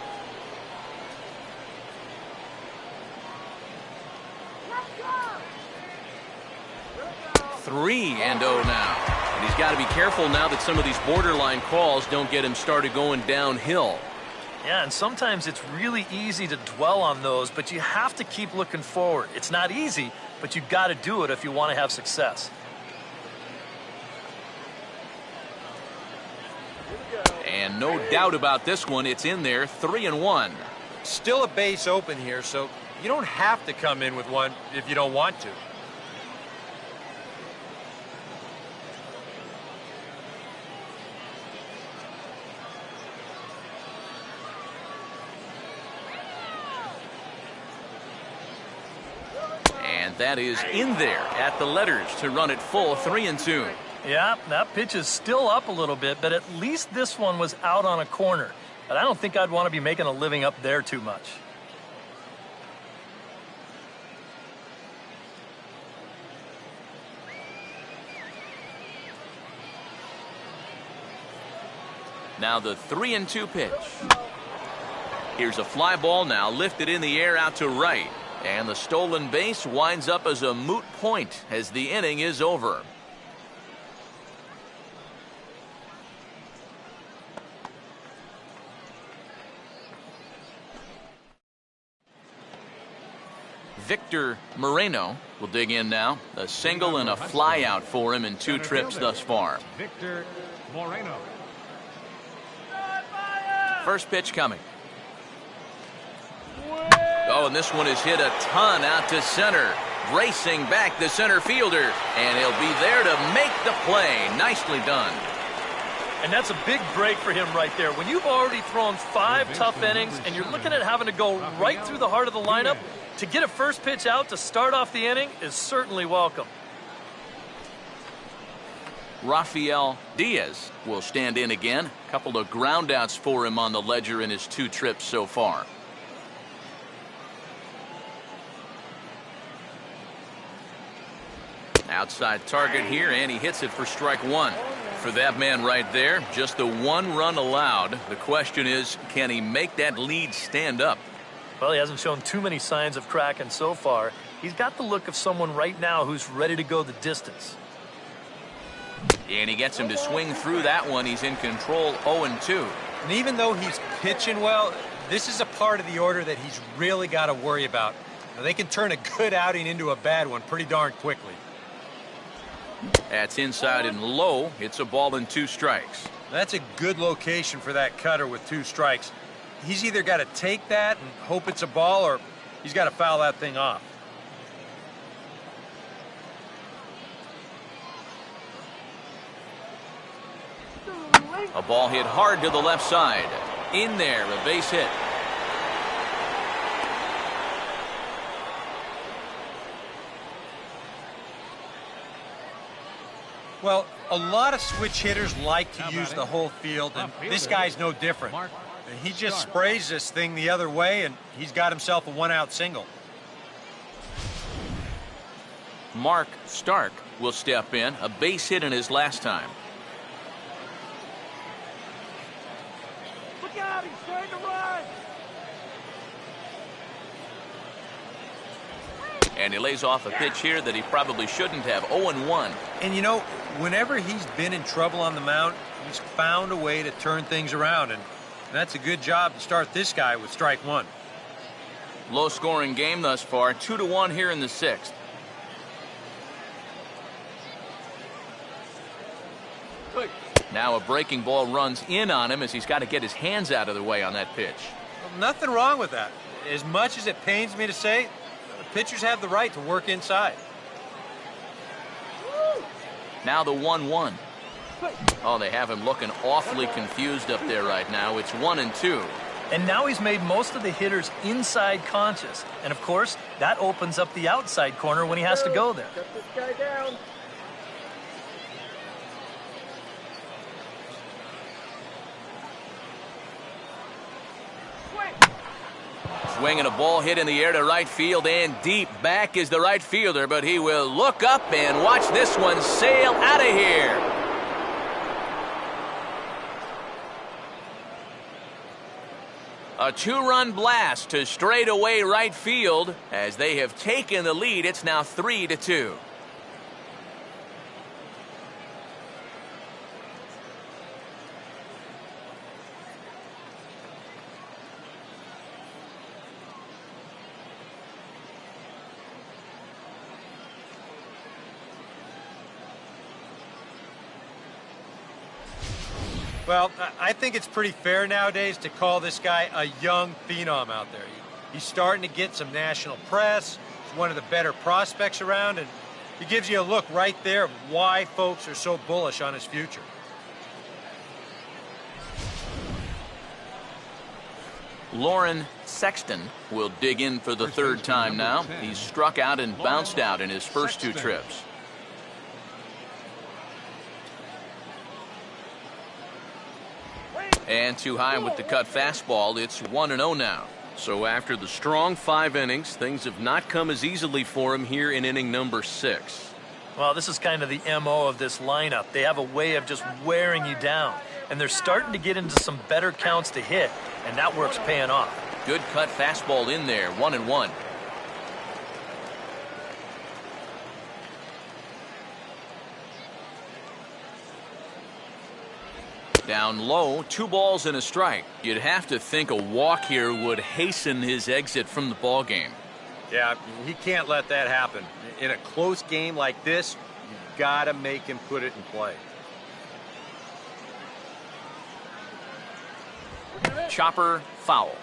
S1: Three and 0 now. And he's got to be careful now that some of these borderline calls don't get him started going downhill.
S3: Yeah, and sometimes it's really easy to dwell on those, but you have to keep looking forward. It's not easy, but you've got to do it if you want to have success.
S1: And no doubt about this one, it's in there, 3-1.
S4: Still a base open here, so you don't have to come in with one if you don't want to.
S1: That is in there at the letters to run it full, 3-2.
S3: Yeah, that pitch is still up a little bit, but at least this one was out on a corner. But I don't think I'd want to be making a living up there too much.
S1: Now the 3-2 pitch. Here's a fly ball now lifted in the air out to right. And the stolen base winds up as a moot point as the inning is over. Victor Moreno will dig in now. A single and a fly out for him in 2 trips thus far.
S2: Victor Moreno.
S1: First pitch coming. Oh, and this one is hit a ton out to center. Racing back the center fielder. And he'll be there to make the play. Nicely done.
S3: And that's a big break for him right there. When you've already thrown 5 tough innings and you're looking at having to go right through the heart of the lineup, to get a first pitch out to start off the inning is certainly welcome.
S1: Rafael Diaz will stand in again. A couple of groundouts for him on the ledger in his 2 trips so far. Outside target here, and he hits it for strike 1. For that man right there, just the 1 run allowed. The question is, can he make that lead stand up?
S3: Well, he hasn't shown too many signs of cracking so far. He's got the look of someone right now who's ready to go the distance.
S1: And he gets him to swing through that one. He's in control, 0-2.
S4: And even though he's pitching well, this is a part of the order that he's really got to worry about. Now, they can turn a good outing into a bad one pretty darn quickly.
S1: That's inside and low. It's a ball and 2 strikes.
S4: That's a good location for that cutter with 2 strikes. He's either got to take that and hope it's a ball, or he's got to foul that thing off.
S1: A ball hit hard to the left side. In there, a base hit.
S4: Well, a lot of switch hitters like to use the whole field, and this guy's no different. He just sprays this thing the other way, and he's got himself a 1-out single.
S1: Mark Stark will step in, a base hit in his last time.
S5: Look out, he's trying to run.
S1: And he lays off a pitch here that he probably shouldn't have, 0-1.
S4: And you know, whenever he's been in trouble on the mound, he's found a way to turn things around, and that's a good job to start this guy with strike 1.
S1: Low scoring game thus far, 2-1 here in the 6th. Now a breaking ball runs in on him as he's got to get his hands out of the way on that pitch.
S4: Well, nothing wrong with that. As much as it pains me to say, pitchers have the right to work inside.
S1: Now the 1-1. Oh, they have him looking awfully confused up there right now. It's 1-2.
S3: And now he's made most of the hitters inside conscious. And, of course, that opens up the outside corner when he has to go there.
S5: Shut this guy down.
S1: Swing and a ball hit in the air to right field and deep. Back is the right fielder, but he will look up and watch this one sail out of here. A 2-run blast to straightaway right field. As they have taken the lead, it's now 3-2.
S4: Well, I think it's pretty fair nowadays to call this guy a young phenom out there. He's starting to get some national press. He's one of the better prospects around, and he gives you a look right there of why folks are so bullish on his future.
S1: Lauren Sexton will dig in for the 3rd time now. He's struck out and bounced out in his first 2 trips. And too high with the cut fastball. It's 1-0 now. So after the strong 5 innings, things have not come as easily for him here in inning number 6.
S3: Well, this is kind of the MO of this lineup. They have a way of just wearing you down. And they're starting to get into some better counts to hit, and that work's paying off.
S1: Good cut fastball in there, 1-1. Down low, 2 balls and a strike. You'd have to think a walk here would hasten his exit from the ball game.
S4: Yeah, he can't let that happen. In a close game like this, you've got to make him put it in play.
S1: Chopper foul.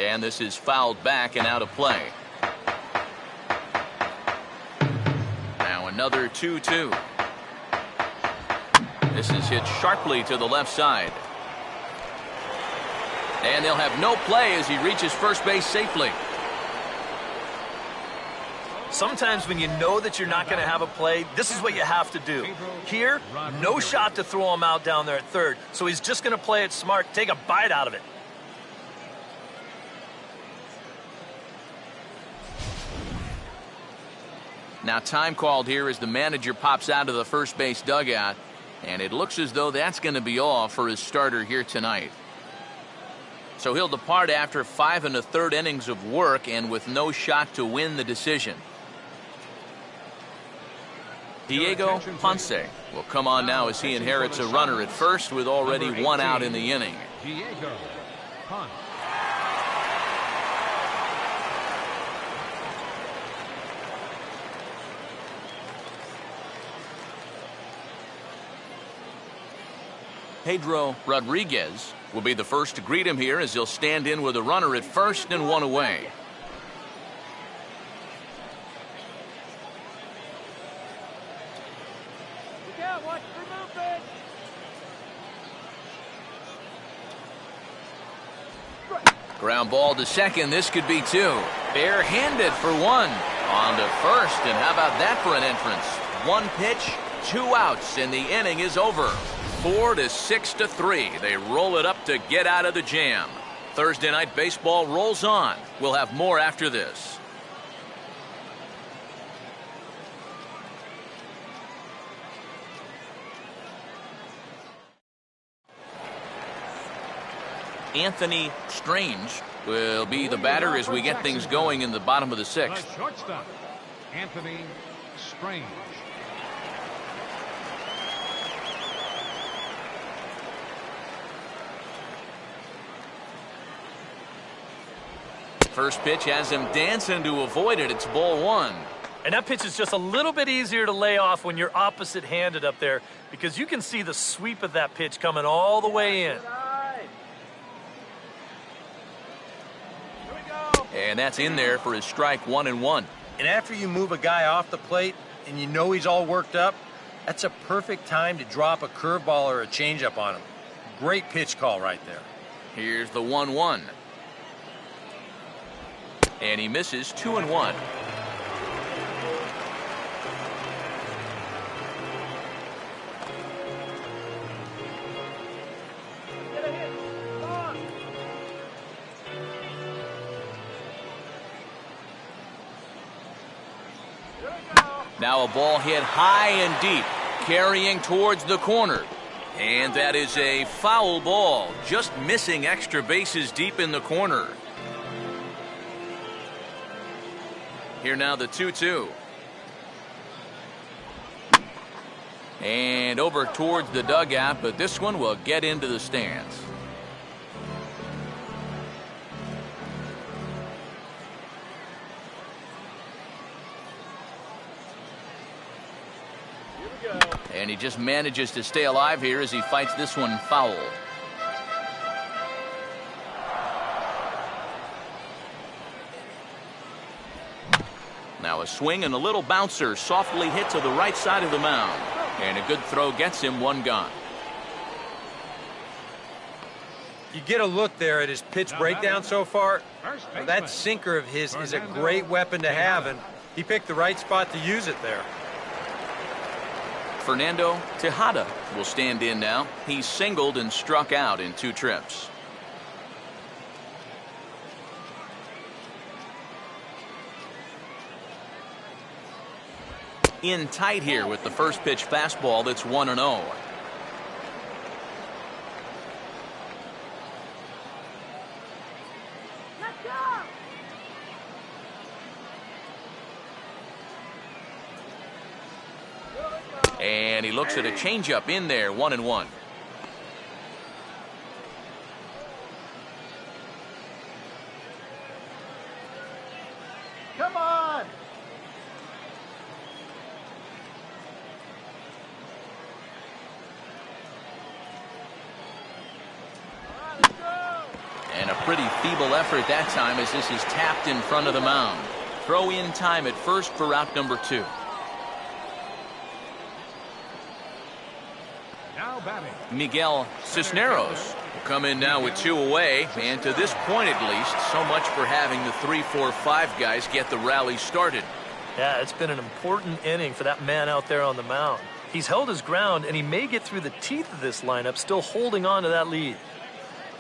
S1: And this is fouled back and out of play. Now another 2-2. This is hit sharply to the left side. And they'll have no play as he reaches first base safely.
S3: Sometimes when you know that you're not going to have a play, this is what you have to do. Here, no shot to throw him out down there at third, so he's just going to play it smart, take a bite out of it.
S1: Now time called here as the manager pops out of the first base dugout, and it looks as though that's going to be all for his starter here tonight. So he'll depart after 5 1/3 innings of work and with no shot to win the decision. Diego Ponce will come on now as he inherits a runner at first with already 1 out in the inning.
S2: Diego Ponce.
S1: Pedro Rodriguez will be the first to greet him here as he'll stand in with a runner at first and 1 away. Ground ball to second. This could be 2. Barehanded for 1. On to first, and how about that for an entrance? 1 pitch, 2 outs, and the inning is over. 4 6-3. They roll it up to get out of the jam. Thursday night baseball rolls on. We'll have more after this. Anthony Strange will be the batter as we get things going in the bottom of the 6th.
S2: The shortstop, Anthony Strange.
S1: First pitch has him dancing to avoid it. It's ball 1.
S3: And that pitch is just a little bit easier to lay off when you're opposite-handed up there because you can see the sweep of that pitch coming all the way in.
S1: And that's in there for his strike 1-1.
S4: And after you move a guy off the plate and you know he's all worked up, that's a perfect time to drop a curveball or a changeup on him. Great pitch call right there.
S1: Here's the 1-1. And he misses 2-1. Now a ball hit high and deep, carrying towards the corner. And that is a foul ball, just missing extra bases deep in the corner. Here now the 2-2. And over towards the dugout, but this one will get into the stands. And he just manages to stay alive here as he fights this one foul. Now a swing and a little bouncer softly hit to the right side of the mound. And a good throw gets him 1 gone.
S4: You get a look there at his pitch breakdown so far. Well, that sinker of his is a great weapon to have, and he picked the right spot to use it there.
S1: Fernando Tejada will stand in now. He's singled and struck out in 2 trips. In tight here with the first pitch fastball that's 1-0. And he looks at a changeup in there, 1-1.
S5: Come on!
S1: And a pretty feeble effort that time as this is tapped in front of the mound. Throw in time at first for out number 2.
S2: Now batting.
S1: Miguel Cisneros will come in now with 2 away, and to this point at least, so much for having the 3, 4, 5 guys get the rally started.
S3: Yeah, it's been an important inning for that man out there on the mound. He's held his ground, and he may get through the teeth of this lineup, still holding on to that lead.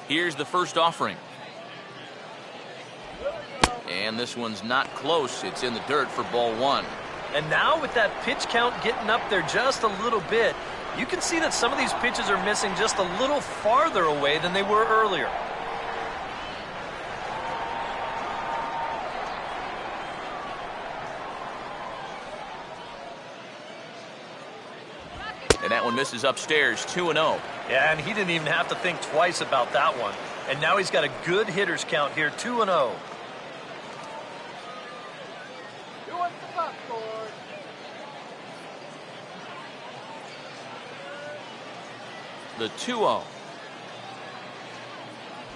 S1: Here's the first offering. And this one's not close. It's in the dirt for ball 1.
S3: And now with that pitch count getting up there just a little bit, you can see that some of these pitches are missing just a little farther away than they were earlier.
S1: And that one misses upstairs, 2-0.
S3: Yeah, and he didn't even have to think twice about that one. And now he's got a good hitters count here, 2-0.
S1: The 2-0.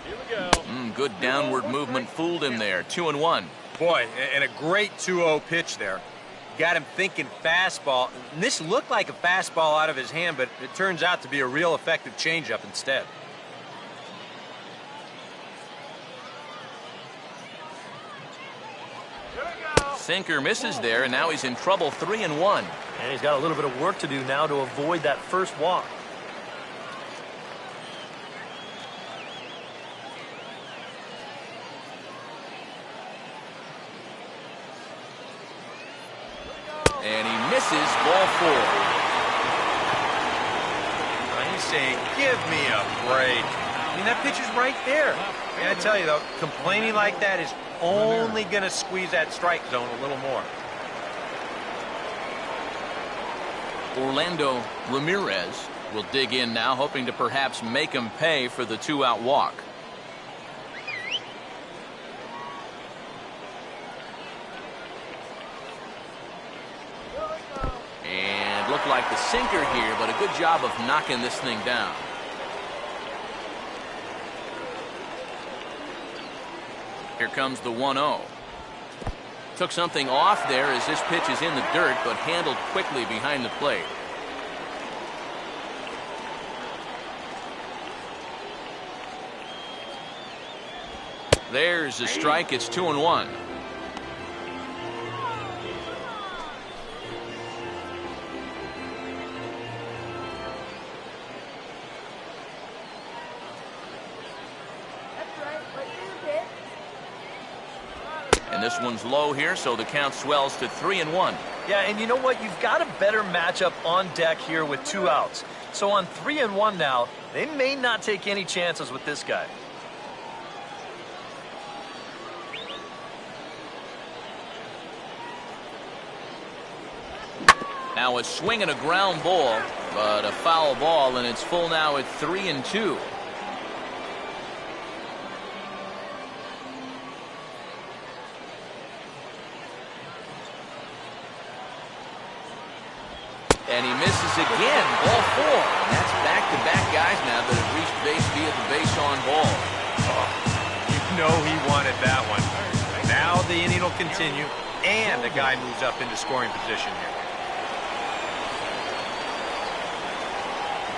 S3: Here we go.
S1: Good downward movement fooled him there. 2-1.
S4: Boy, and a great 2-0 pitch there. Got him thinking fastball. And this looked like a fastball out of his hand, but it turns out to be a real effective changeup instead.
S1: Sinker misses there, and now he's in trouble. 3-1.
S3: And he's got a little bit of work to do now to avoid that first walk.
S1: And he misses, ball 4.
S4: He's saying, give me a break. I mean, that pitch is right there. I gotta tell you, though, complaining like that is only going to squeeze that strike zone a little more.
S1: Orlando Ramirez will dig in now, hoping to perhaps make him pay for the 2-out walk. And looked like the sinker here, but a good job of knocking this thing down. Here comes the 1-0. Took something off there as this pitch is in the dirt, but handled quickly behind the plate. There's a strike. It's 2-1. And this one's low here, so the count swells to 3-1.
S3: Yeah, and you know what? You've got a better matchup on deck here with 2 outs. So on 3-1 now, they may not take any chances with this guy.
S1: Now a swing and a ground ball, but a foul ball, and it's full now at 3-2. And he misses again, ball 4. And that's back-to-back guys now that have reached base via the base-on ball.
S4: Oh, you know he wanted that one. Now the inning will continue, and the guy moves up into scoring position here.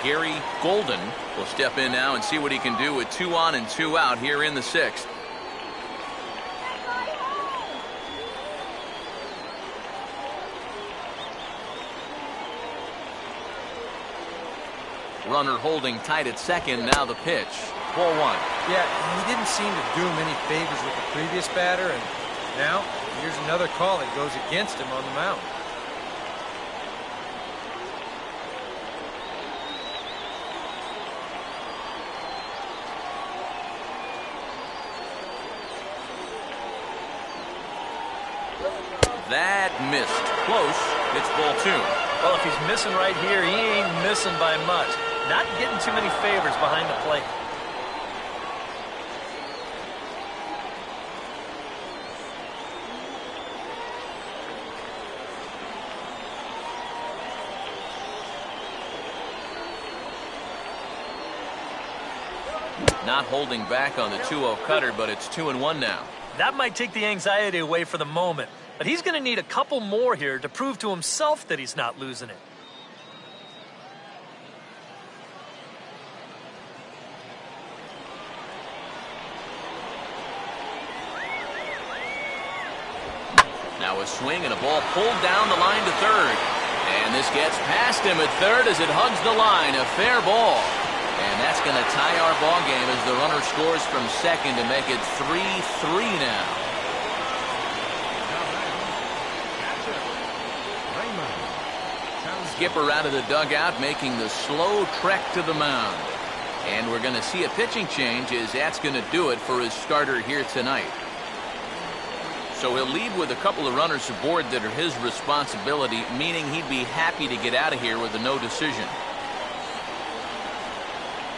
S1: Gary Golden will step in now and see what he can do with 2 on and 2 out here in the 6th. Runner holding tight at second. Now the pitch. Ball 1.
S4: Yeah, he didn't seem to do him any favors with the previous batter, and now here's another call that goes against him on the mound.
S1: That missed. Close. It's ball 2.
S3: Well, if he's missing right here, he ain't missing by much. Not getting too many favors behind the plate.
S1: Not holding back on the 2-0 cutter, but it's 2-1 now.
S3: That might take the anxiety away for the moment, but he's going to need a couple more here to prove to himself that he's not losing it.
S1: Now a swing and a ball pulled down the line to third. And this gets past him at third as it hugs the line. A fair ball. And that's going to tie our ball game as the runner scores from second to make it 3-3 now. Skipper out of the dugout making the slow trek to the mound. And we're going to see a pitching change as that's going to do it for his starter here tonight. So he'll lead with a couple of runners aboard that are his responsibility, meaning he'd be happy to get out of here with a no decision.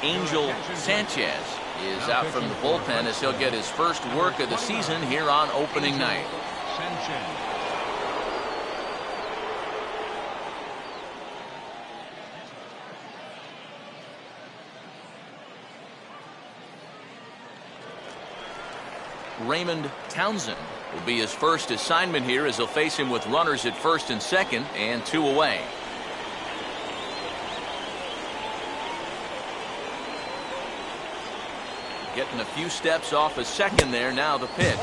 S1: Angel Sanchez is out from the bullpen as he'll get his first work of the season here on opening night. Raymond Townsend will be his first assignment here as he'll face him with runners at first and second and 2 away. Getting a few steps off a second there. Now the pitch.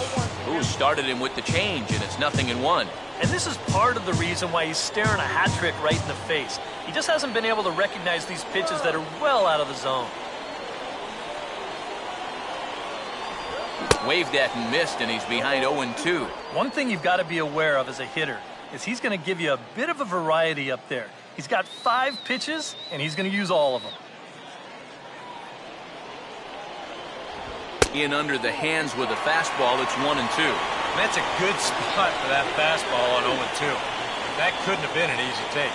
S1: Ooh, started him with the change, and it's 0-1.
S3: And this is part of the reason why he's staring a hat trick right in the face. He just hasn't been able to recognize these pitches that are well out of the zone.
S1: Waved at and missed, and he's behind 0-2.
S3: One thing you've got to be aware of as a hitter is he's going to give you a bit of a variety up there. He's got 5 pitches, and he's going to use all of them.
S1: In under the hands with a fastball, it's 1-2.
S4: That's a good spot for that fastball on 0-2. That couldn't have been an easy take.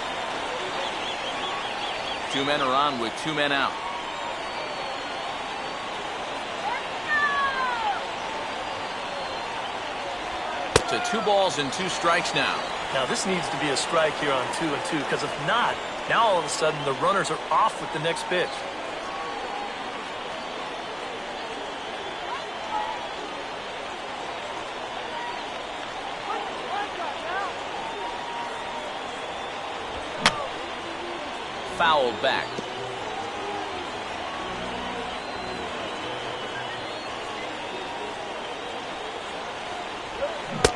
S1: 2 men are on with 2 men out. To 2 balls and 2 strikes now.
S3: Now this needs to be a strike here on 2-2, because if not, now all of a sudden the runners are off with the next pitch.
S1: Foul back.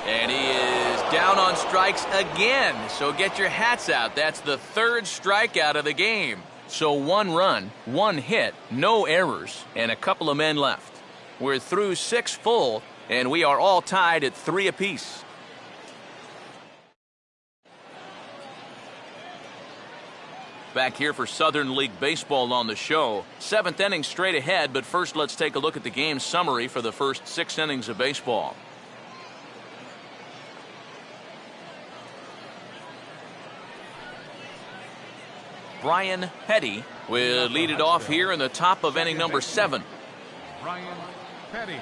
S1: And he is down on strikes again. So get your hats out. That's the 3rd strikeout of the game. So 1 run, 1 hit, no errors, and a couple of men left. We're through 6 full, and we are all tied at 3 apiece. Back here for Southern League Baseball on the show. 7th inning straight ahead, but first let's take a look at the game summary for the first 6 innings of baseball. Brian Petty will lead it off here in the top of inning number 7.
S2: Brian Petty.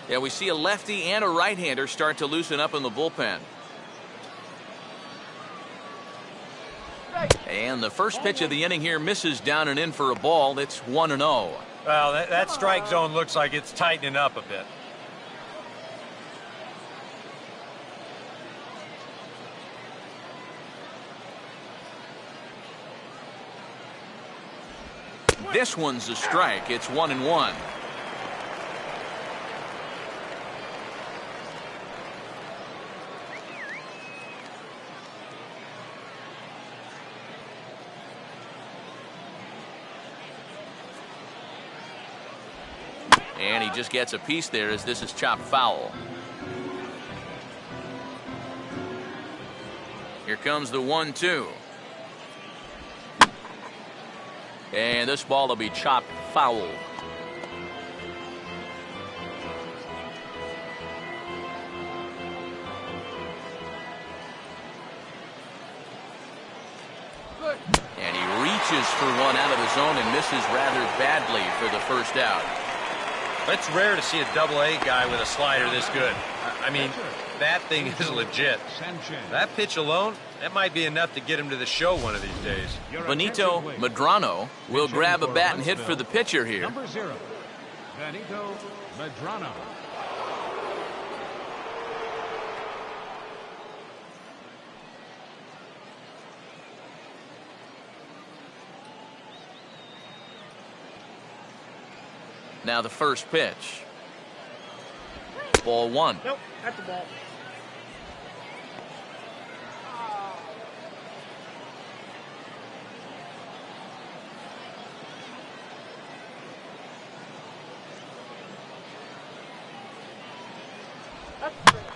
S1: Yeah, we see a lefty and a right-hander start to loosen up in the bullpen. And the first pitch of the inning here misses down and in for a ball. It's 1-0.
S4: Well, that strike zone looks like it's tightening up a bit.
S1: This one's a strike. It's 1-1. And he just gets a piece there as this is chopped foul. Here comes the 1-2. And this ball will be chopped foul. And he reaches for one out of the zone and misses rather badly for the first out.
S4: It's rare to see a double-A guy with a slider this good. I mean, that thing is legit. That pitch alone, that might be enough to get him to the show one of these days.
S1: Benito Medrano will grab a bat and hit for the pitcher here.
S2: Number 0, Benito Medrano.
S1: Now the first pitch. Ball 1.
S6: Nope, that's the ball.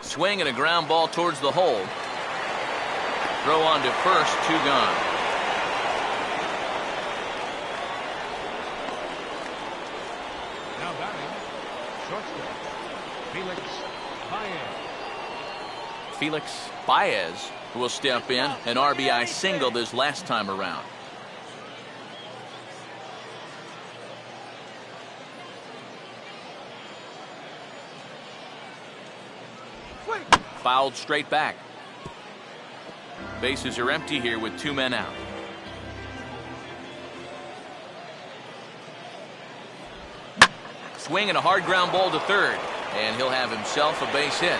S1: Swing and a ground ball towards the hole. Throw on to first, 2 gone.
S2: Now batting, shortstop, Felix Baez.
S1: Felix Baez will step in. An RBI single this last time around. Fouled straight back. Bases are empty here with 2 men out. Swing and a hard ground ball to third, and he'll have himself a base hit.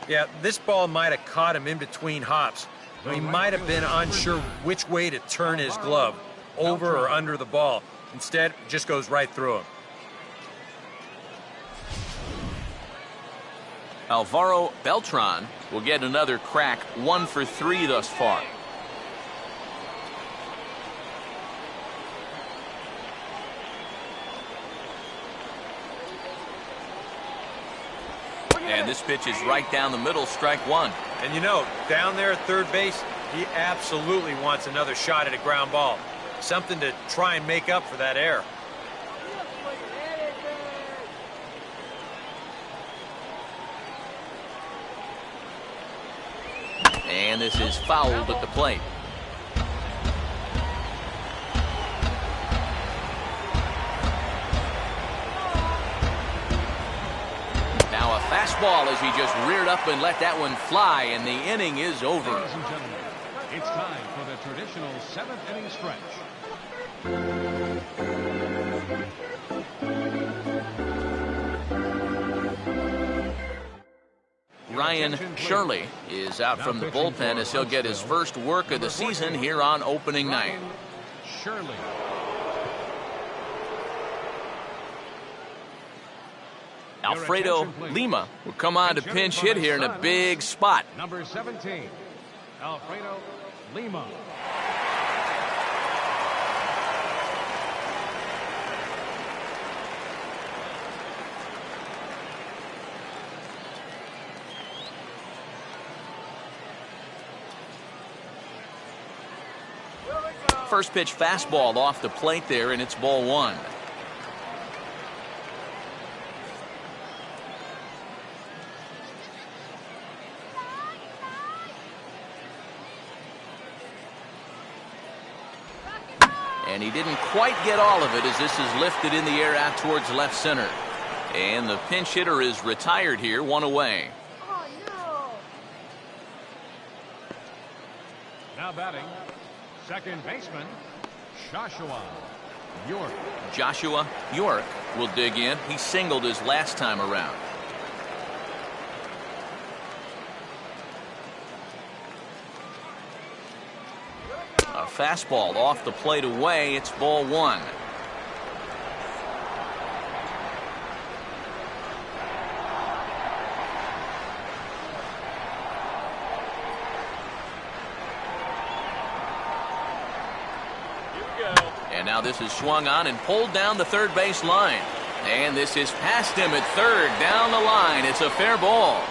S4: Yeah, this ball might have caught him in between hops. He might have been unsure which way to turn his glove, over or under the ball. Instead, it just goes right through him.
S1: Alvaro Beltran will get another crack, 1 for 3 thus far. And this pitch is right down the middle, strike 1.
S4: And you know, down there at third base, he absolutely wants another shot at a ground ball. Something to try and make up for that error.
S1: And this is fouled at the plate. Now a fastball as he just reared up and let that one fly, and the inning is over.
S2: Ladies and gentlemen, it's time for the traditional 7th inning stretch.
S1: Ryan Shirley is out from the bullpen as he'll get his first work of the season here on opening night.
S2: Shirley.
S1: Alfredo Lima will come on to pinch hit here in a big spot.
S2: Number 17, Alfredo Lima.
S1: First pitch fastball off the plate there, and it's ball 1. And he didn't quite get all of it as this is lifted in the air out towards left center. And the pinch hitter is retired here, 1 away.
S5: Oh, no.
S2: Now batting, second baseman, Joshua York.
S1: Joshua York will dig in. He singled his last time around. A fastball off the plate away. It's ball 1. And now this is swung on and pulled down the third base line. And this is past him at third, down the line. It's a fair ball.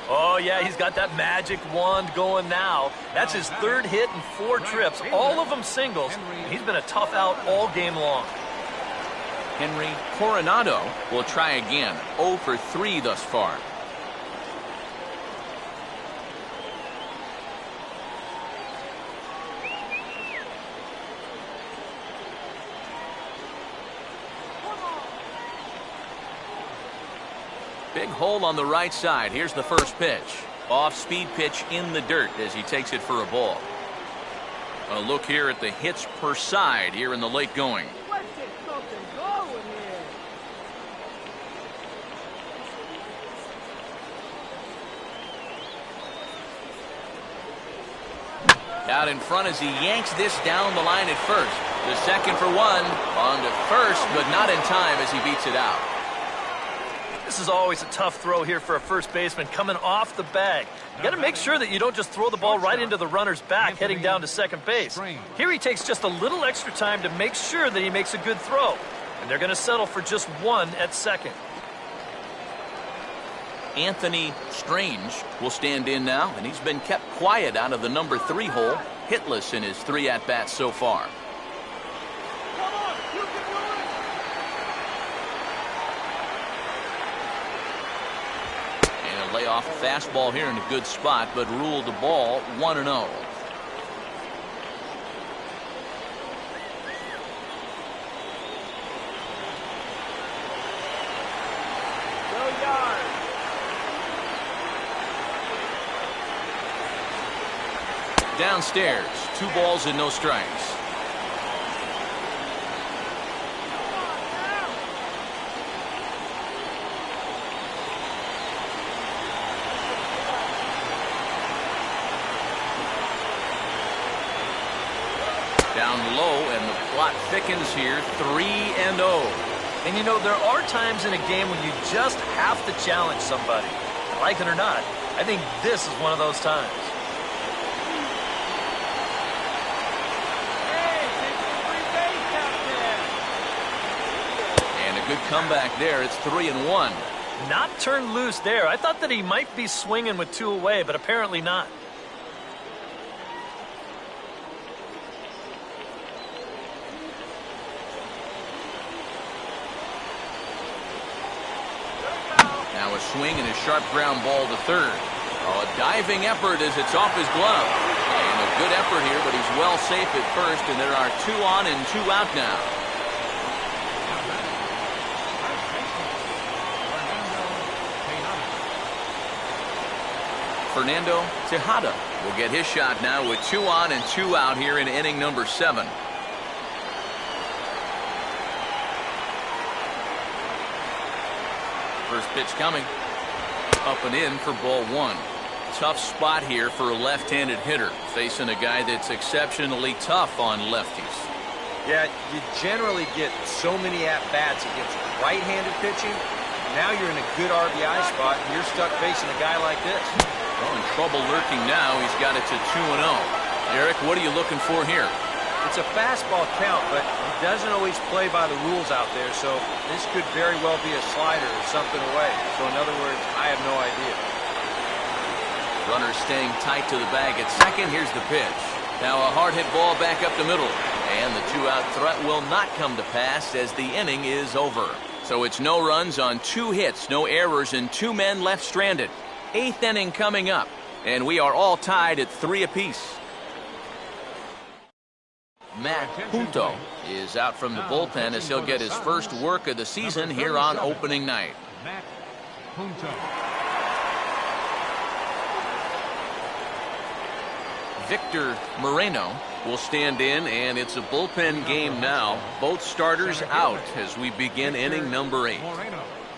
S3: Oh, yeah, he's got that magic wand going now. That's his third hit in 4 trips, all of them singles. He's been a tough out all game long.
S1: Henry Coronado will try again. 0 for 3 thus far. Big hole on the right side. Here's the first pitch. Off-speed pitch in the dirt as he takes it for a ball. A look here at the hits per side here in the late going.
S5: Let's get something going here.
S1: Out in front as he yanks this down the line at first. The second for one. On to first, but not in time as he beats it out.
S3: This is always a tough throw here for a first baseman coming off the bag. You got to make sure that you don't just throw the ball right into the runner's back heading down to second base. Here he takes just a little extra time to make sure that he makes a good throw. And they're going to settle for just one at second.
S1: Anthony Strange will stand in now, and he's been kept quiet out of the number 3 hole, hitless in his 3 at-bats so far.
S5: Come on, you can do it.
S1: And a layoff fastball here in a good spot, but ruled the ball 1-0.
S5: Go yard.
S1: Downstairs, 2 balls and no strikes. Down low, and the plot thickens here, 3-0.
S3: And you know, there are times in a game when you just have to challenge somebody. Like it or not, I think this is one of those times.
S1: Good comeback there. It's 3-1.
S3: Not turned loose there. I thought that he might be swinging with 2 away, but apparently not.
S1: Now a swing and a sharp ground ball to third. Oh, a diving effort as it's off his glove. And a good effort here, but he's well safe at first, and there are 2 on and 2 out now. Fernando Tejada will get his shot now with 2 on and 2 out here in inning number 7. First pitch coming. Up and in for ball 1. Tough spot here for a left-handed hitter, facing a guy that's exceptionally tough on lefties.
S4: Yeah, you generally get so many at-bats against right-handed pitching. Now you're in a good RBI spot, and you're stuck facing a guy like this.
S1: Well, in trouble lurking now. He's got it to 2-0. Eric, what are you looking for here?
S4: It's a fastball count, but he doesn't always play by the rules out there, so this could very well be a slider or something away. So in other words, I have no idea.
S1: Runner staying tight to the bag at second. Here's the pitch. Now a hard hit ball back up the middle. And the 2-out threat will not come to pass as the inning is over. So it's no runs on 2 hits, no errors, and 2 men left stranded. 8th inning coming up, and we are all tied at 3 apiece. Matt Punto is out from the bullpen as he'll get his first work of the season here on opening night.
S2: Matt Punto.
S1: Victor Moreno will stand in, and it's a bullpen game now. Both starters out as we begin inning number 8.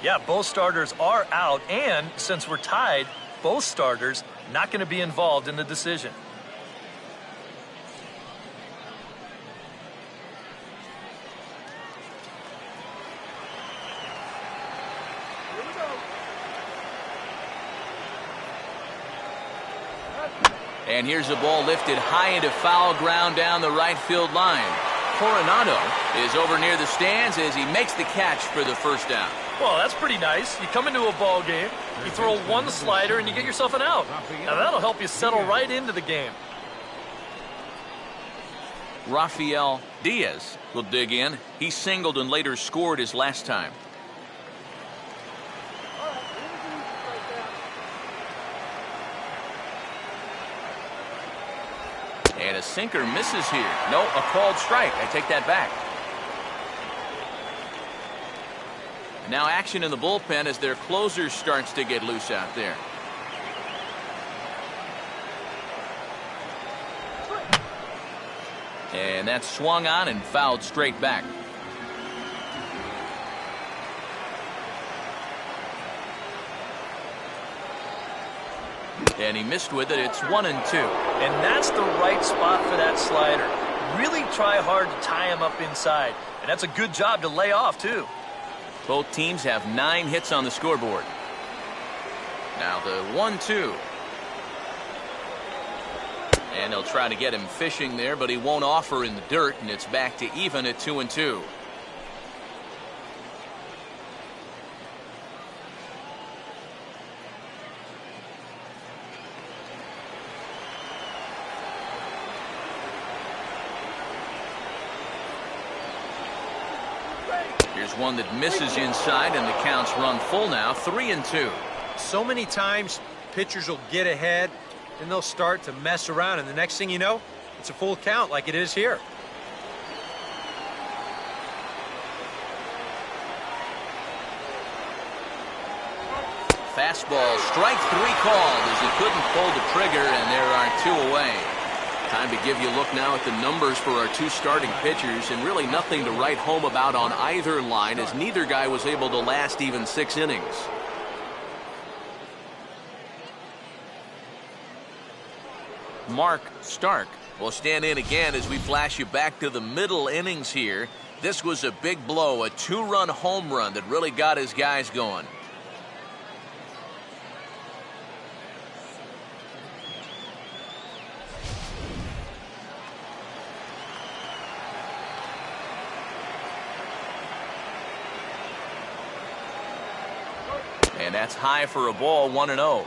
S3: Yeah, both starters are out, and since we're tied, both starters not going to be involved in the decision.
S1: And here's a ball lifted high into foul ground down the right field line. Coronado is over near the stands as he makes the catch for the first down.
S3: Well, that's pretty nice. You come into a ball game, you throw 1 slider, and you get yourself an out. Now that'll help you settle right into the game.
S1: Rafael Diaz will dig in. He singled and later scored his last time. And a sinker misses here. No, a called strike. I take that back. Now action in the bullpen as their closer starts to get loose out there. And that's swung on and fouled straight back. And he missed with it. It's 1-2.
S3: And that's the right spot for that slider. Really try hard to tie him up inside. And that's a good job to lay off, too.
S1: Both teams have 9 hits on the scoreboard. Now the 1-2. And they'll try to get him fishing there, but he won't offer in the dirt, and it's back to even at 2-2. Here's one that misses inside, and the count's run full now, 3-2.
S4: So many times pitchers will get ahead and they'll start to mess around, and the next thing you know, it's a full count like it is here.
S1: Fastball, strike 3 called as he couldn't pull the trigger, and there are 2 away. Time to give you a look now at the numbers for our 2 starting pitchers, and really nothing to write home about on either line, as neither guy was able to last even 6 innings. Mark Stark will stand in again as we flash you back to the middle innings here. This was a big blow, a 2-run home run that really got his guys going. And that's high for a ball, 1-0.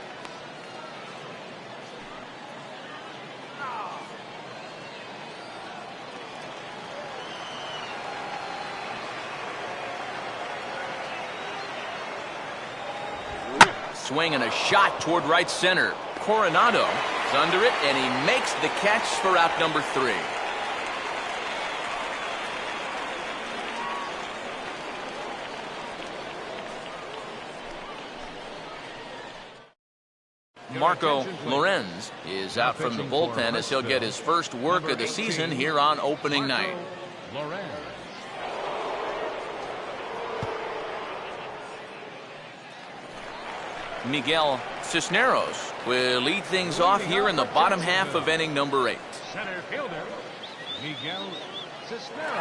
S1: Swing and a shot toward right center. Coronado is under it, and he makes the catch for out number 3. Marco Lorenz is out from the bullpen as he'll get his first work of the season here on opening night. Miguel Cisneros will lead things off here in the bottom half of inning number 8.
S2: Center fielder, Miguel Cisneros.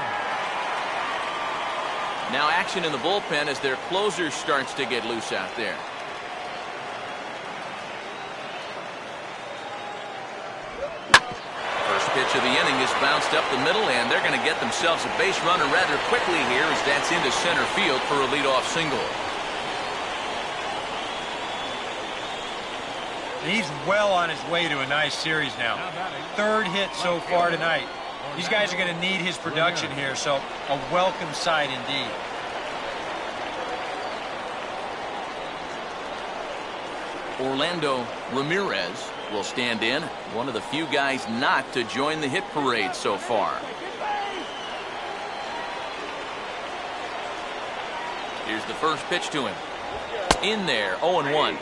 S1: Now action in the bullpen as their closer starts to get loose out there. First pitch of the inning is bounced up the middle, and they're going to get themselves a base runner rather quickly here as that's into center field for a leadoff single.
S4: He's well on his way to a nice series now. 3rd hit so far tonight. These guys are going to need his production here, so a welcome sight indeed.
S1: Orlando Ramirez will stand in, one of the few guys not to join the hit parade so far. Here's the first pitch to him. In there, 0-1.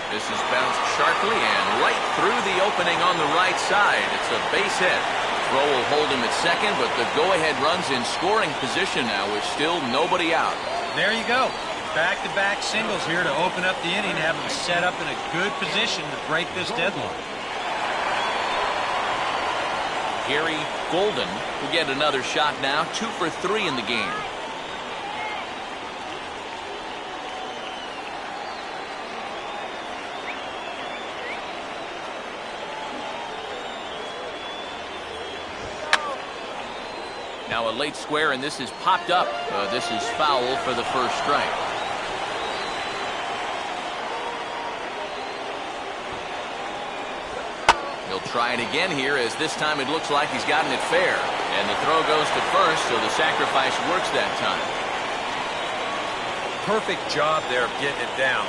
S1: This is bounced sharply and right through the opening on the right side. It's a base hit. Throw will hold him at second, but the go-ahead run's in scoring position now with still nobody out.
S4: There you go. Back-to-back singles here to open up the inning and have them set up in a good position to break this deadlock.
S1: Gary Golden will get another shot now, 2 for 3 in the game. Now a late square, and this is popped up. This is foul for the first strike. He'll try it again here, as this time it looks like he's gotten it fair. And the throw goes to first, so the sacrifice works that time.
S4: Perfect job there of getting it down.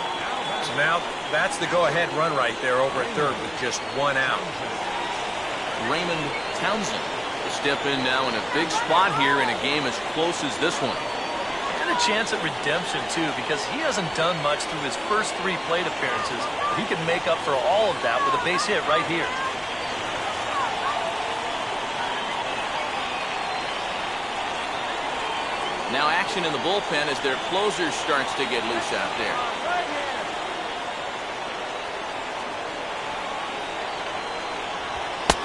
S4: So now that's the go-ahead run right there over at third with just 1 out.
S1: Raymond Townsend will step in now in a big spot here in a game as close as this one.
S3: And a chance at redemption, too, because he hasn't done much through his first 3 plate appearances. He can make up for all of that with a base hit right here.
S1: Now action in the bullpen as their closer starts to get loose out there.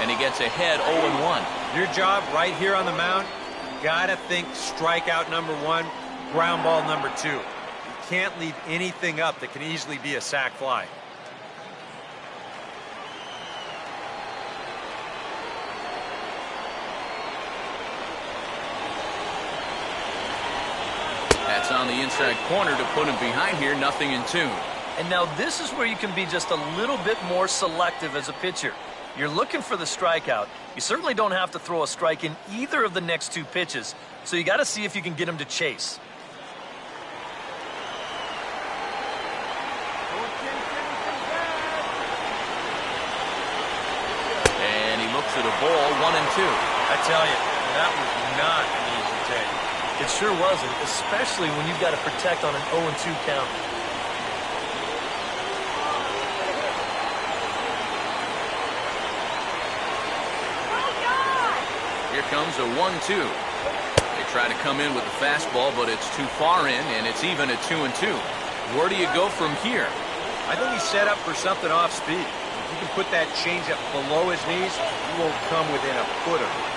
S1: And he gets ahead 0-1.
S4: Your job right here on the mound, gotta think strikeout number 1, ground ball number 2. You can't leave anything up that can easily be a sac fly.
S1: That's on the inside corner to put him behind here, nothing in 2.
S3: And now this is where you can be just a little bit more selective as a pitcher. You're looking for the strikeout. You certainly don't have to throw a strike in either of the next 2 pitches, so you got to see if you can get him to chase.
S1: And he looks at a ball, 1-2.
S4: I tell you, that was not an easy take.
S3: It sure wasn't, especially when you've got to protect on an 0-2 count.
S1: Here comes a 1-2. They try to come in with the fastball, but it's too far in, and it's even at 2-2. Where do you go from here?
S4: I think he's set up for something off speed. If you can put that changeup below his knees, he won't come within a foot of it.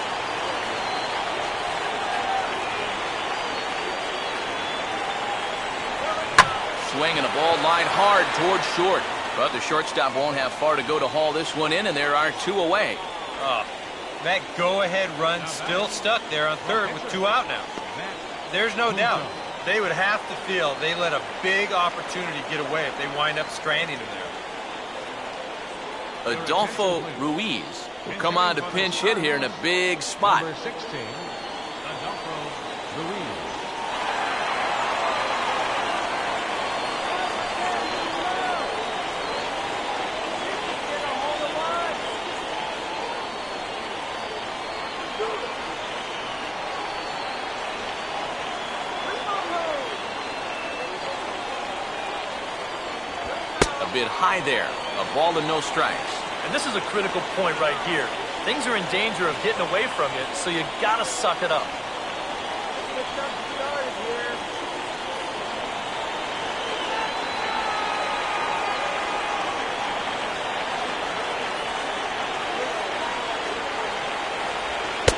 S1: Swinging a ball line hard towards short. But the shortstop won't have far to go to haul this one in, and there are 2 away.
S4: That go-ahead run still stuck there on third with 2 out now. There's no doubt they would have to feel they let a big opportunity get away if they wind up stranding him there.
S1: Adolfo Ruiz will come on to pinch hit here in a big spot.
S2: Number 16, Adolfo Ruiz.
S1: A bit high there. A ball and no strikes.
S3: And this is a critical point right here. Things are in danger of getting away from you, so you got to suck it up.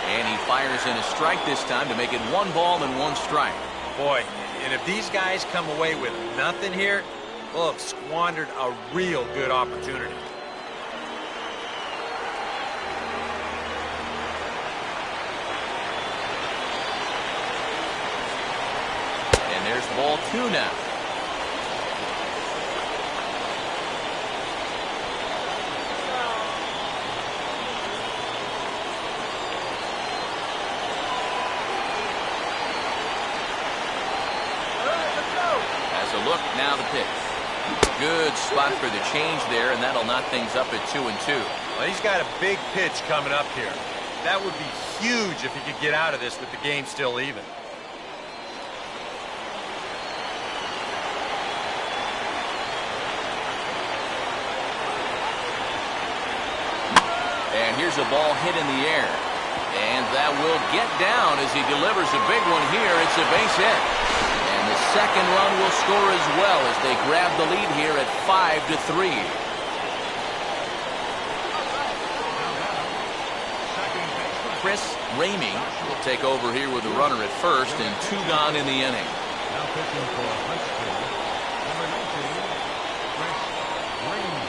S1: And he fires in a strike this time to make it 1 ball and 1 strike.
S4: Boy, and if these guys come away with nothing here, they'll have squandered a real good opportunity.
S1: And there's ball 2 now. Has a look, now the pitch. Good spot for the change there, and that'll knock things up at 2-2.
S4: Well, he's got a big pitch coming up here. That would be huge if he could get out of this with the game still even.
S1: And here's a ball hit in the air. And that will get down as he delivers a big one here. It's a base hit. And the second run will score as well as they grab the lead here at 5-3. Chris Ramey will take over here with a runner at first and 2 gone in the inning.
S2: Now pitching for Huntsville, number 19, Chris Ramey.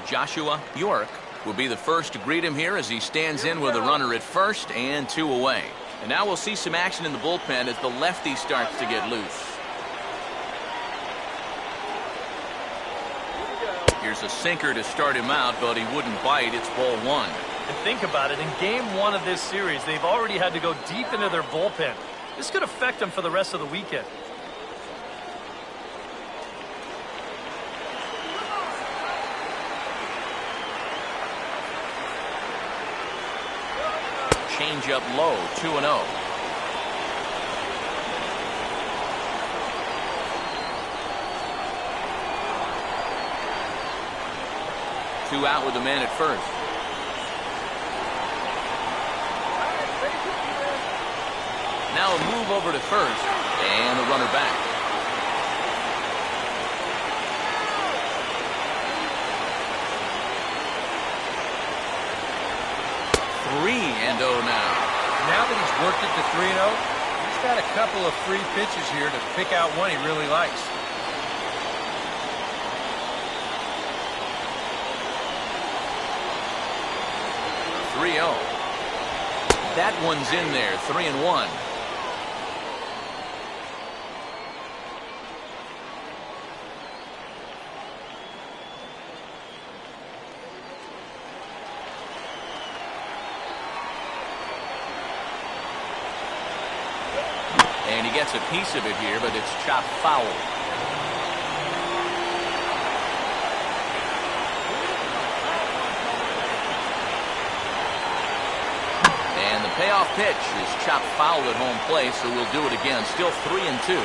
S1: Joshua York will be the first to greet him here as he stands in with a runner at first and 2 away. And now we'll see some action in the bullpen as the lefty starts to get loose. Here's a sinker to start him out, but he wouldn't bite. It's ball 1.
S3: And think about it. In game 1 of this series, they've already had to go deep into their bullpen. This could affect them for the rest of the weekend.
S1: Change up low, 2-0. Two out with the man at first. Now a move over to first, and the runner back. Three-0 now.
S4: Now that he's worked it to 3-0, he's got a couple of free pitches here to pick out one he really likes.
S1: That one's in there, 3-1. And he gets a piece of it here, but it's chopped foul. Payoff pitch is chopped foul at home plate, so we'll do it again. Still 3-2.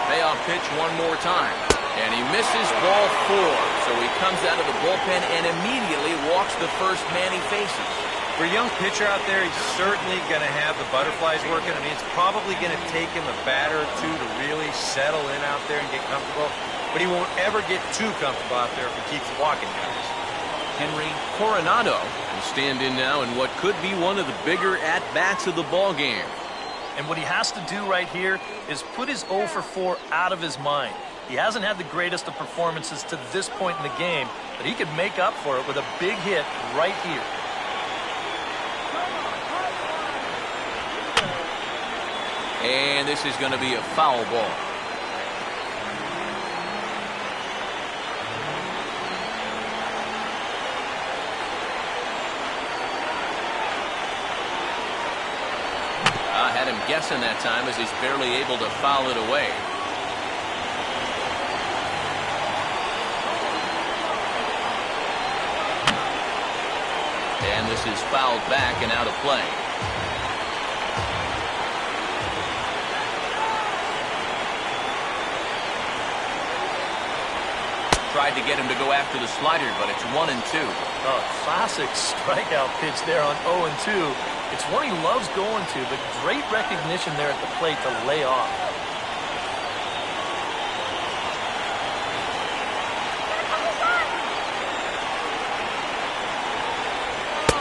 S1: Payoff pitch one more time. And he misses ball 4. So he comes out of the bullpen and immediately walks the first man he faces.
S4: For a young pitcher out there, he's certainly going to have the butterflies working. I mean, it's probably going to take him a batter or two to really settle in out there and get comfortable. But he won't ever get too comfortable out there if he keeps walking guys.
S1: Henry Coronado will stand in now in what could be one of the bigger at-bats of the ball game.
S3: And what he has to do right here is put his 0 for 4 out of his mind. He hasn't had the greatest of performances to this point in the game, but he could make up for it with a big hit right here.
S1: And this is going to be a foul ball. Had him guessing that time as he's barely able to foul it away. And this is fouled back and out of play. Tried to get him to go after the slider, but it's 1-2.
S3: Oh, classic strikeout pitch there on 0-2. It's one he loves going to, but great recognition there at the plate to lay off.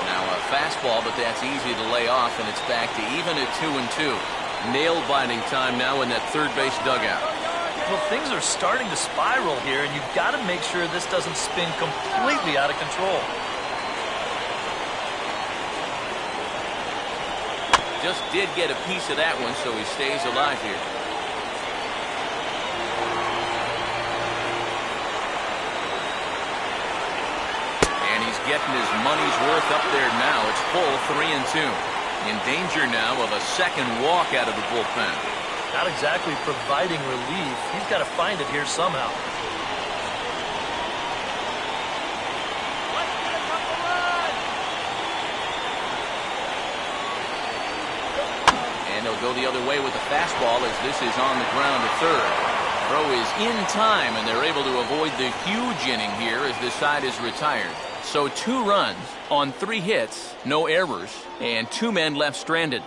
S1: Now a fastball, but that's easy to lay off, and it's back to even at 2-2. Nail-biting time now in that third base dugout.
S3: Well, things are starting to spiral here, and you've got to make sure this doesn't spin completely out of control.
S1: Just did get a piece of that one, so he stays alive here. And he's getting his money's worth up there now. It's full 3-2. In danger now of a second walk out of the bullpen.
S3: Not exactly providing relief. He's got to find it here somehow.
S1: And he'll go the other way with the fastball as this is on the ground to third. Throw is in time, and they're able to avoid the huge inning here as this side is retired. So 2 runs on 3 hits, no errors, and 2 men left stranded.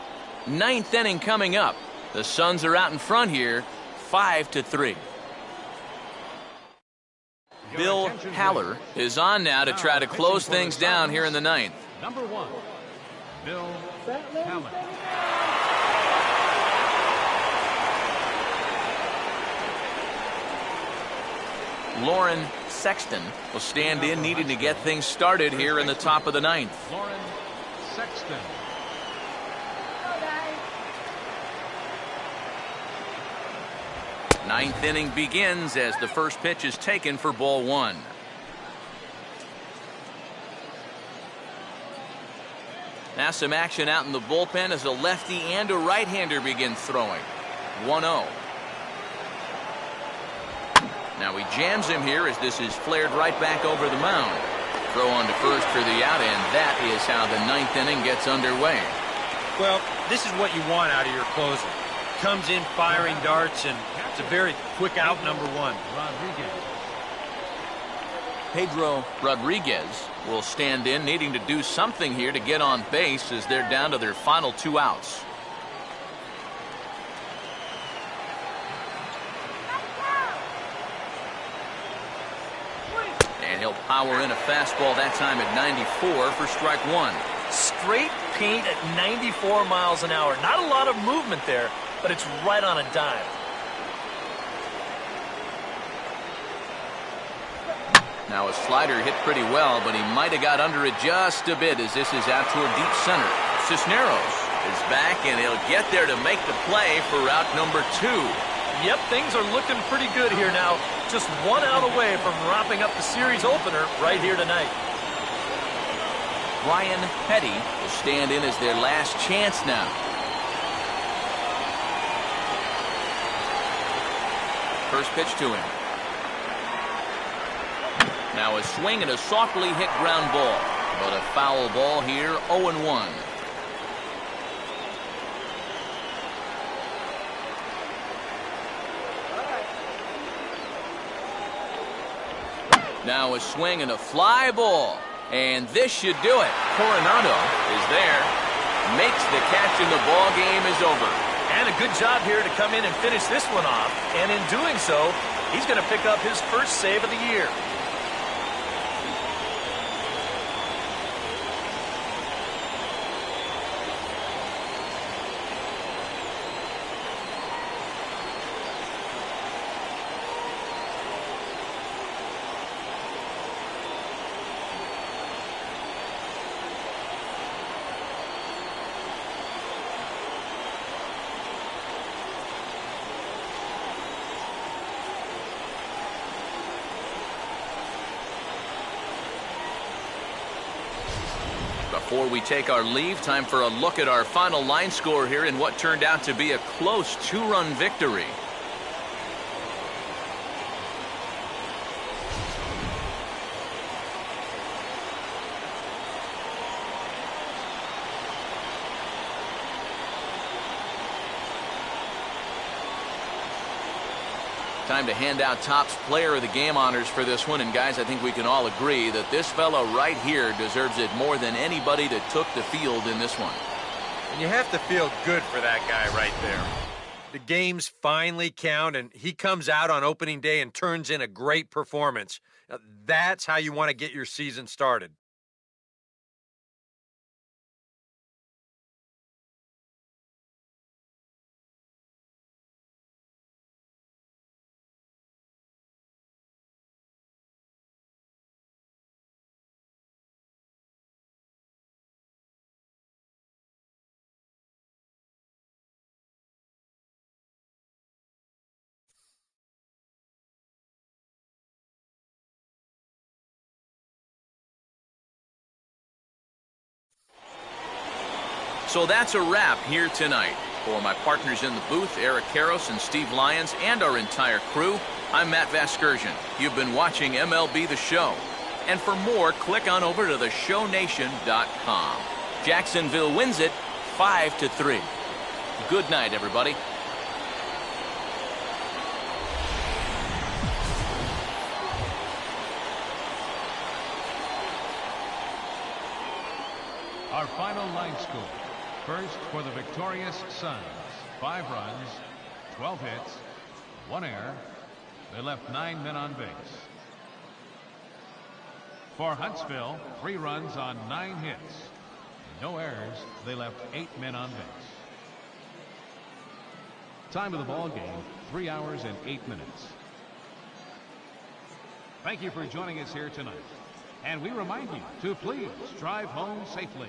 S1: 9th inning coming up. The Suns are out in front here, 5-3. Bill Haller is on now to try to close things down here in the 9th.
S2: Number 1, Bill Haller.
S1: Lauren Sexton will stand in, needing to get things started here in the top of the ninth.
S2: Lauren Sexton.
S5: Go, guys.
S1: Ninth inning begins as the first pitch is taken for ball one. Now some action out in the bullpen as a lefty and a right-hander begin throwing. 1-0. Now he jams him here as this is flared right back over the mound. Throw on to first for the out, and that is how the ninth inning gets underway.
S4: Well, this is what you want out of your closer. Comes in firing darts, and it's a very quick out, number one.
S2: Rodriguez.
S1: Pedro Rodriguez will stand in, needing to do something here to get on base as they're down to their final 2 outs. And he'll power in a fastball that time at 94 for strike one.
S3: Straight paint at 94 miles an hour. Not a lot of movement there, but it's right on a dime.
S1: Now a slider hit pretty well, but he might have got under it just a bit as this is out toward deep center. Cisneros is back, and he'll get there to make the play for out number 2.
S3: Yep, things are looking pretty good here now. Just 1 out away from wrapping up the series opener right here tonight.
S1: Ryan Petty will stand in as their last chance now. First pitch to him. Now a swing and a softly hit ground ball, but a foul ball here, 0-1. Now a swing and a fly ball, and this should do it. Coronado is there, makes the catch, and the ball game is over.
S3: And a good job here to come in and finish this one off, and in doing so, he's going to pick up his first save of the year.
S1: Before we take our leave, time for a look at our final line score here in what turned out to be a close 2-run victory. Time to hand out Topps Player of the Game honors for this one. And guys, I think we can all agree that this fella right here deserves it more than anybody that took the field in this one.
S4: And you have to feel good for that guy right there. The games finally count, and he comes out on opening day and turns in a great performance. Now, that's how you want to get your season started.
S1: So that's a wrap here tonight. For my partners in the booth, Eric Karros and Steve Lyons, and our entire crew, I'm Matt Vasgersian. You've been watching MLB The Show. And for more, click on over to theshownation.com. Jacksonville wins it 5-3. Good night, everybody.
S2: Our final line score. First for the victorious Suns, 5 runs, 12 hits, 1 error. They left 9 men on base. For Huntsville, 3 runs on 9 hits. No errors. They left 8 men on base. Time of the ball game, 3 hours and 8 minutes. Thank you for joining us here tonight. And we remind you to please drive home safely.